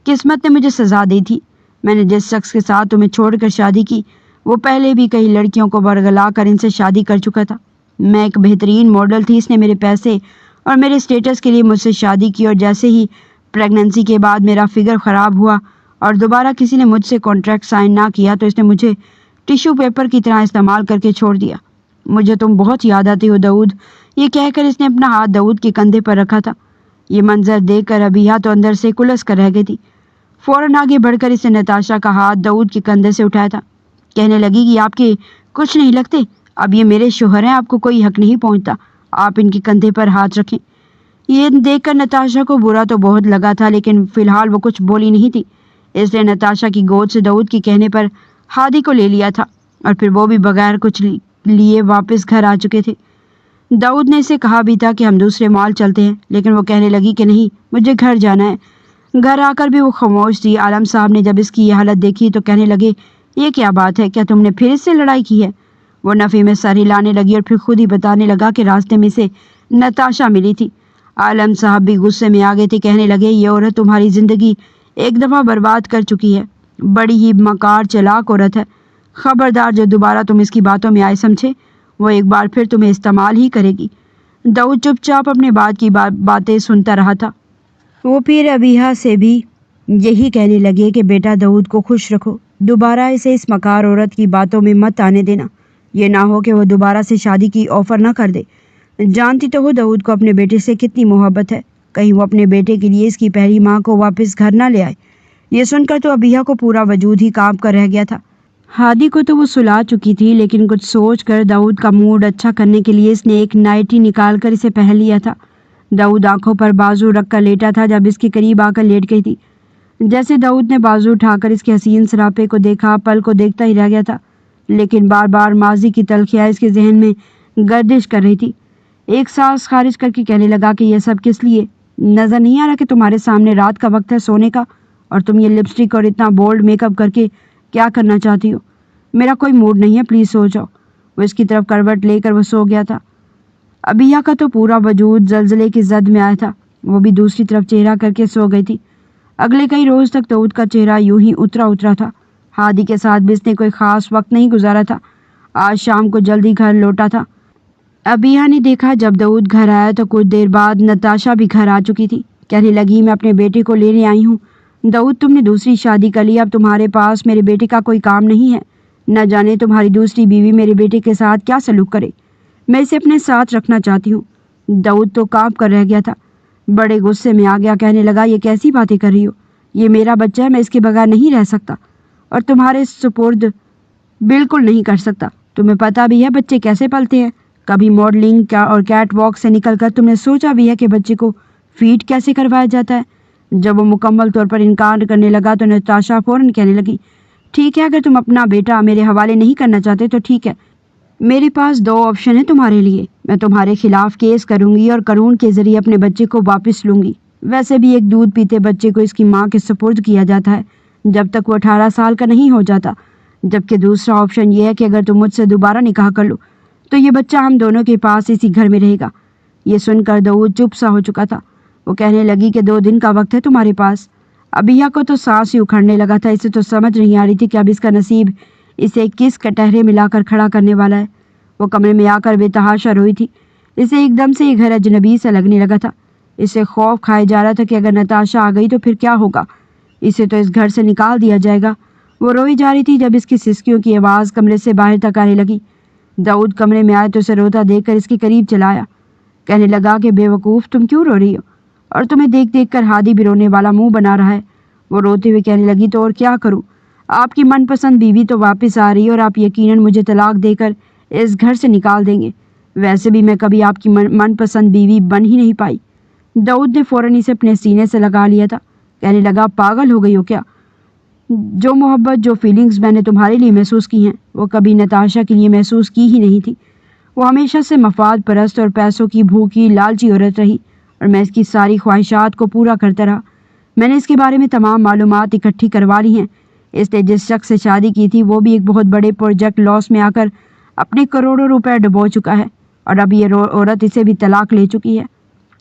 قسمت نے مجھے سزا دی تھی۔ میں نے جس شخص کے ساتھ تمہیں چھوڑ کر شادی کی وہ پہلے بھی کئی لڑکیوں کو ورگلا کر ان سے شادی کر چکا تھا۔ میں ایک بہترین ماڈل تھی، اس نے میرے پیسے اور میرے اسٹیٹس کے لیے مجھ سے شادی کی، اور جیسے ہی پریگننسی کے بعد میرا فگر خراب ہوا اور دوبارہ کسی نے مجھ سے کانٹریکٹ سائن نہ کیا تو اس نے مجھے ٹیشو پیپر کی طرح استعمال کر کے چھوڑ دیا۔ مجھے تم بہت یاد آتی ہو داؤد۔ یہ کہہ کر اس نے اپنا ہاتھ داؤد کے کندھے پر رکھا تھا۔ یہ منظر دیکھ کر ابیہ تو اندر سے کلس کر رہ گئی تھی۔ فوراً آگے بڑھ کر اس نے نتاشا کا ہاتھ داؤد کے کندھے سے اٹھایا تھا۔ کہنے لگی کہ آپ کے کچھ نہیں لگتے، اب یہ میرے شوہر ہیں، آپ کو کوئی حق نہیں پہنچتا، آپ ان کے کندھے پر ہاتھ رکھیں۔ یہ دیکھ کر نتاشا کو برا تو بہت لگا تھا، لیکن فی الحال وہ کچھ بولی نہیں تھی۔ اس نے نتاشا کی گود سے داؤد کے کہنے پر ہادی کو لے لیا تھا، اور پھر وہ بھی بغیر کچھ لیے واپس گھر آ چکے تھے۔ داؤد نے اسے کہا بھی تھا کہ ہم دوسرے مال چلتے ہیں، لیکن وہ کہنے لگی کہ نہیں، مجھے گھر جانا ہے۔ گھر آ کر بھی وہ خاموش تھی۔ عالم صاحب نے جب اس کی یہ حالت دیکھی تو کہنے لگے یہ کیا بات ہے، کیا تم نے پھر اس سے لڑائی کی ہے؟ وہ نفی میں سر ہلانے لگی اور پھر خود ہی بتانے لگا کہ راستے میں سے نتاشا ملی تھی۔ عالم صاحب بھی غصے میں آ گئے تھے۔ کہنے لگے یہ عورت تمہاری زندگی ایک دفعہ برباد کر چکی ہے، بڑی ہی مکار چلاک عورت ہے۔ خبردار جو دوبارہ تم اس کی باتوں میں آئے سمجھے، وہ ایک بار پھر تمہیں استعمال ہی کرے گی۔ داؤد چپ چاپ اپنے بعد کی باتیں سنتا رہا تھا۔ وہ پھر ابیہ سے بھی یہی کہنے لگے کہ بیٹا داؤد کو خوش رکھو، دوبارہ اسے اس مکار عورت کی باتوں میں مت آنے دینا، یہ نہ ہو کہ وہ دوبارہ سے شادی کی آفر نہ کر دے۔ جانتی تو ہو داؤد کو اپنے بیٹے سے کتنی محبت ہے، کہیں وہ اپنے بیٹے کے لیے اس کی پہلی ماں کو واپس گھر نہ لے آئے۔ یہ سن کر تو ابیہ کو پورا وجود ہی کانپ کر رہ گیا تھا۔ ہادی کو تو وہ سلا چکی تھی، لیکن کچھ سوچ کر داؤد کا موڈ اچھا کرنے کے لیے اس نے ایک نائٹی نکال کر اسے پہن لیا تھا۔ داؤد آنکھوں پر بازو رکھ کر لیٹا تھا جب اس کے قریب آ کر لیٹ گئی تھی۔ جیسے داؤد نے بازو اٹھا کر اس کے حسین سراپے کو دیکھا، پل کو دیکھتا ہی رہ گیا تھا، لیکن بار بار ماضی کی تلخیاں اس کے ذہن میں گردش کر رہی تھی۔ ایک سانس خارج کر کے کہنے لگا کہ یہ سب کس لیے؟ نظر نہیں آ رہا کہ تمہارے سامنے رات کا وقت ہے سونے کا، اور تم یہ لپسٹک اور اتنا بولڈ میک اپ کر کے کیا کرنا چاہتی ہو؟ میرا کوئی موڈ نہیں ہے، پلیز سو جاؤ۔ وہ اس کی طرف کروٹ لے کر وہ سو گیا تھا۔ ابیہ کا تو پورا وجود زلزلے کی زد میں آیا تھا، وہ بھی دوسری طرف چہرہ کر کے سو گئی تھی۔ اگلے کئی روز تک داؤد کا چہرہ یوں ہی اترا تھا۔ ہادی کے ساتھ بھی اس نے کوئی خاص وقت نہیں گزارا تھا۔ آج شام کو جلدی گھر لوٹا تھا۔ ابیہ نے دیکھا جب داؤد گھر آیا تو کچھ دیر بعد نتاشا بھی گھر آ چکی تھی۔ کہنے لگی میں اپنے بیٹے کو لینے آئی ہوں۔ داؤد تم نے دوسری شادی کر لی، اب تمہارے پاس میرے بیٹے کا کوئی کام نہیں ہے، نہ جانے تمہاری دوسری بیوی میرے بیٹے کے ساتھ کیا سلوک کرے۔ میں اسے اپنے ساتھ رکھنا چاہتی ہوں۔ داؤد تو کانپ کر رہ گیا تھا، بڑے غصے میں آ گیا۔ کہنے لگا یہ کیسی باتیں کر رہی ہو، یہ میرا بچہ ہے، میں اس کے بغیر نہیں رہ سکتا اور تمہارے سپرد بالکل نہیں کر سکتا۔ تمہیں پتہ بھی ہے بچے کیسے پلتے ہیں، کبھی ماڈلنگ اور کیٹ واک سے نکل کر تم نے سوچا بھی ہے کہ بچے کو فیڈ کیسے کروایا جاتا ہے؟ جب وہ مکمل طور پر انکار کرنے لگا تو نتاشا فوراً کہنے لگی ٹھیک ہے، اگر تم اپنا بیٹا میرے حوالے نہیں کرنا چاہتے تو ٹھیک ہے، میرے پاس دو آپشن ہیں تمہارے لیے۔ میں تمہارے خلاف کیس کروں گی اور قانون کے ذریعے اپنے بچے کو واپس لوں گی۔ ویسے بھی ایک دودھ پیتے بچے کو اس کی ماں کے سپرد کیا جاتا ہے جب تک وہ 18 سال کا نہیں ہو جاتا، جبکہ دوسرا آپشن یہ ہے کہ اگر تم مجھ سے دوبارہ نکاح کر لو تو یہ بچہ ہم دونوں کے پاس اسی گھر میں رہے گا۔ یہ سن کر داؤد چپ سا ہو چکا تھا۔ وہ کہنے لگی کہ 2 دن کا وقت ہے تمہارے پاس۔ ابیہ کو تو سانس ہی اکھڑنے لگا تھا، اسے تو سمجھ نہیں آ رہی تھی کہ اب اس کا نصیب اسے کس کٹہرے میں لا کر کھڑا کرنے والا ہے۔ وہ کمرے میں آ کر بے تحاشا روئی تھی۔ اسے ایک دم سے یہ گھر اجنبی سے لگنے لگا تھا۔ اسے خوف کھائے جا رہا تھا کہ اگر نتاشا آ گئی تو پھر کیا ہوگا، اسے تو اس گھر سے نکال دیا جائے گا۔ وہ روئی جا رہی تھی جب اس کی سسکیوں کی آواز کمرے سے باہر تک آنے لگی۔ داؤد کمرے میں آئے تو اسے روتا دیکھ کر اس کے قریب چلا آیا۔ کہنے لگا کہ بے وقوف تم کیوں رو رہی ہو، اور تمہیں دیکھ دیکھ کر ہادی بھی رونے والا منہ بنا رہا ہے۔ وہ روتے ہوئے کہنے لگی تو اور کیا کروں، آپ کی من پسند بیوی تو واپس آ رہی ہے اور آپ یقیناً مجھے طلاق دے کر اس گھر سے نکال دیں گے۔ ویسے بھی میں کبھی آپ کی من پسند بیوی بن ہی نہیں پائی۔ داؤد نے فوراً اسے اپنے سینے سے لگا لیا تھا۔ کہنے لگا پاگل ہو گئی ہو کیا؟ جو محبت، جو فیلنگز میں نے تمہارے لیے محسوس کی ہیں وہ کبھی نتاشا کے لیے محسوس کی ہی نہیں تھی۔ وہ ہمیشہ سے مفاد پرست اور پیسوں کی بھوکی لالچی عورت رہی اور میں اس کی ساری خواہشات کو پورا کرتا رہا۔ میں نے اس کے بارے میں تمام معلومات اکٹھی کروا لی ہیں۔ اس نے جس شخص سے شادی کی تھی وہ بھی ایک بہت بڑے پروجیکٹ لاس میں آ کر اپنے کروڑوں روپے ڈبو چکا ہے، اور اب یہ عورت اسے بھی طلاق لے چکی ہے۔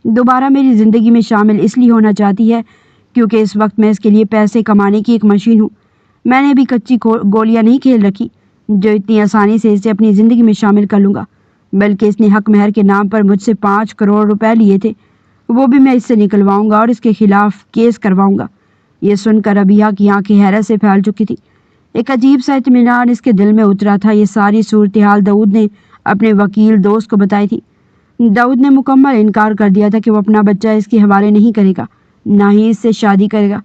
دوبارہ میری زندگی میں شامل اس لیے ہونا چاہتی ہے کیونکہ اس وقت میں اس کے لیے پیسے کمانے کی ایک مشین ہوں۔ میں نے بھی کچی گولیاں نہیں کھیل رکھی جو اتنی آسانی سے اسے اپنی زندگی میں شامل کر لوں گا، بلکہ اس نے حق مہر کے نام پر مجھ سے 5 کروڑ روپے لیے تھے، وہ بھی میں اس سے نکلواؤں گا اور اس کے خلاف کیس کرواؤں گا۔ یہ سن کر ابیہ کی آنکھیں حیرت سے پھیل چکی تھی۔ ایک عجیب سا اطمینان اس کے دل میں اترا تھا۔ یہ ساری صورتحال داؤد نے اپنے وکیل دوست کو بتائی تھی۔ داؤد نے مکمل انکار کر دیا تھا کہ وہ اپنا بچہ اس کے حوالے نہیں کرے گا، نہ ہی اس سے شادی کرے گا۔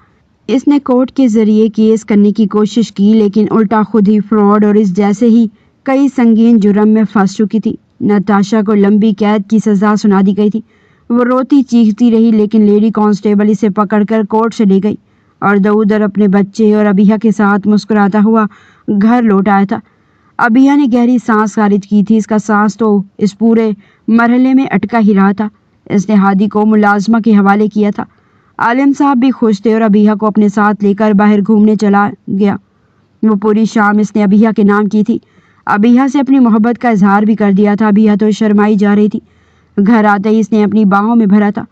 اس نے کورٹ کے ذریعے کیس کرنے کی کوشش کی، لیکن الٹا خود ہی فراڈ اور اس جیسے ہی کئی سنگین جرم میں پھنس چکی تھی۔ نتاشا کو لمبی قید کی سزا سنا دی گئی تھی۔ وہ روتی چیختی رہی، لیکن لیڈی کانسٹیبل اسے پکڑ کر کورٹ سے لے گئی اور داؤد اور اپنے بچے اور ابیہ کے ساتھ مسکراتا ہوا گھر لوٹ آیا تھا۔ ابیہ نے گہری سانس خارج کی تھی۔ اس کا سانس تو اس پورے مرحلے میں اٹکا ہی رہا تھا۔ اس نے ہادی کو ملازمہ کے حوالے کیا تھا۔ عالم صاحب بھی خوش تھے اور ابیہ کو اپنے ساتھ لے کر باہر گھومنے چلا گیا۔ وہ پوری شام اس نے ابیہ کے نام کی تھی۔ ابیہ سے اپنی محبت کا اظہار بھی کر دیا تھا۔ ابیہ تو شرمائی جا رہی تھی۔ گھر آتے ہی اس نے اپنی باہوں میں بھرا تھا،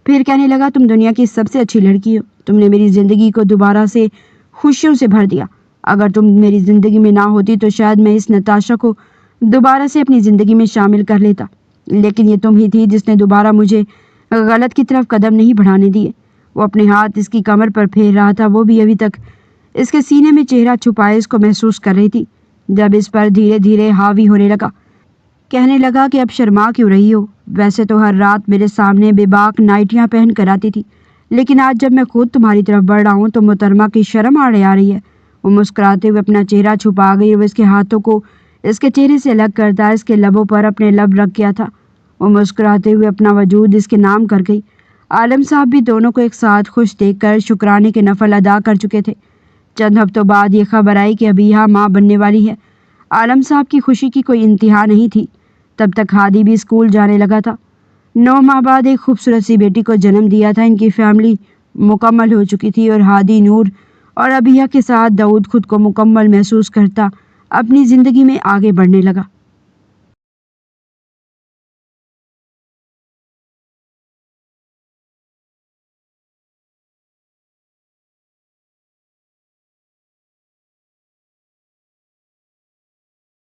پھر کہنے لگا، تم دنیا کی سب سے اچھی لڑکی ہو، تم نے میری زندگی کو دوبارہ سے خوشیوں سے بھر دیا۔ اگر تم میری زندگی میں نہ ہوتی تو شاید میں اس نتاشا کو دوبارہ سے اپنی زندگی میں شامل کر لیتا، لیکن یہ تم ہی تھی جس نے دوبارہ مجھے غلط کی طرف قدم نہیں بڑھانے دیے۔ وہ اپنے ہاتھ اس کی کمر پر پھیر رہا تھا۔ وہ بھی ابھی تک اس کے سینے میں چہرہ چھپائے اس کو محسوس کر رہی تھی، جب اس پر دھیرے دھیرے حاوی ہونے لگا۔ کہنے لگا کہ اب شرما کیوں رہی ہو؟ ویسے تو ہر رات میرے سامنے بے باک نائٹیاں پہن کر آتی تھی، لیکن آج جب میں خود تمہاری طرف بڑھ رہا ہوں تو محترمہ کی شرم آ رہی ہے۔ وہ مسکراتے ہوئے اپنا چہرہ چھپا گئی اور اس کے ہاتھوں کو اس کے چہرے سے الگ کرتا اس کے لبوں پر اپنے لب رکھ گیا تھا۔ وہ مسکراتے ہوئے اپنا وجود اس کے نام کر گئی۔ عالم صاحب بھی دونوں کو ایک ساتھ خوش دیکھ کر شکرانے کے نفل ادا کر چکے تھے۔ چند ہفتوں بعد یہ خبر آئی کہ ابیہ ماں بننے والی ہے۔ عالم صاحب کی خوشی کی کوئی انتہا نہیں تھی۔ تب تک ہادی بھی اسکول جانے لگا تھا۔ 9 ماہ بعد ایک خوبصورت سی بیٹی کو جنم دیا تھا۔ ان کی فیملی مکمل ہو چکی تھی اور ہادی، نور اور ابیہ کے ساتھ داؤد خود کو مکمل محسوس کرتا اپنی زندگی میں آگے بڑھنے لگا۔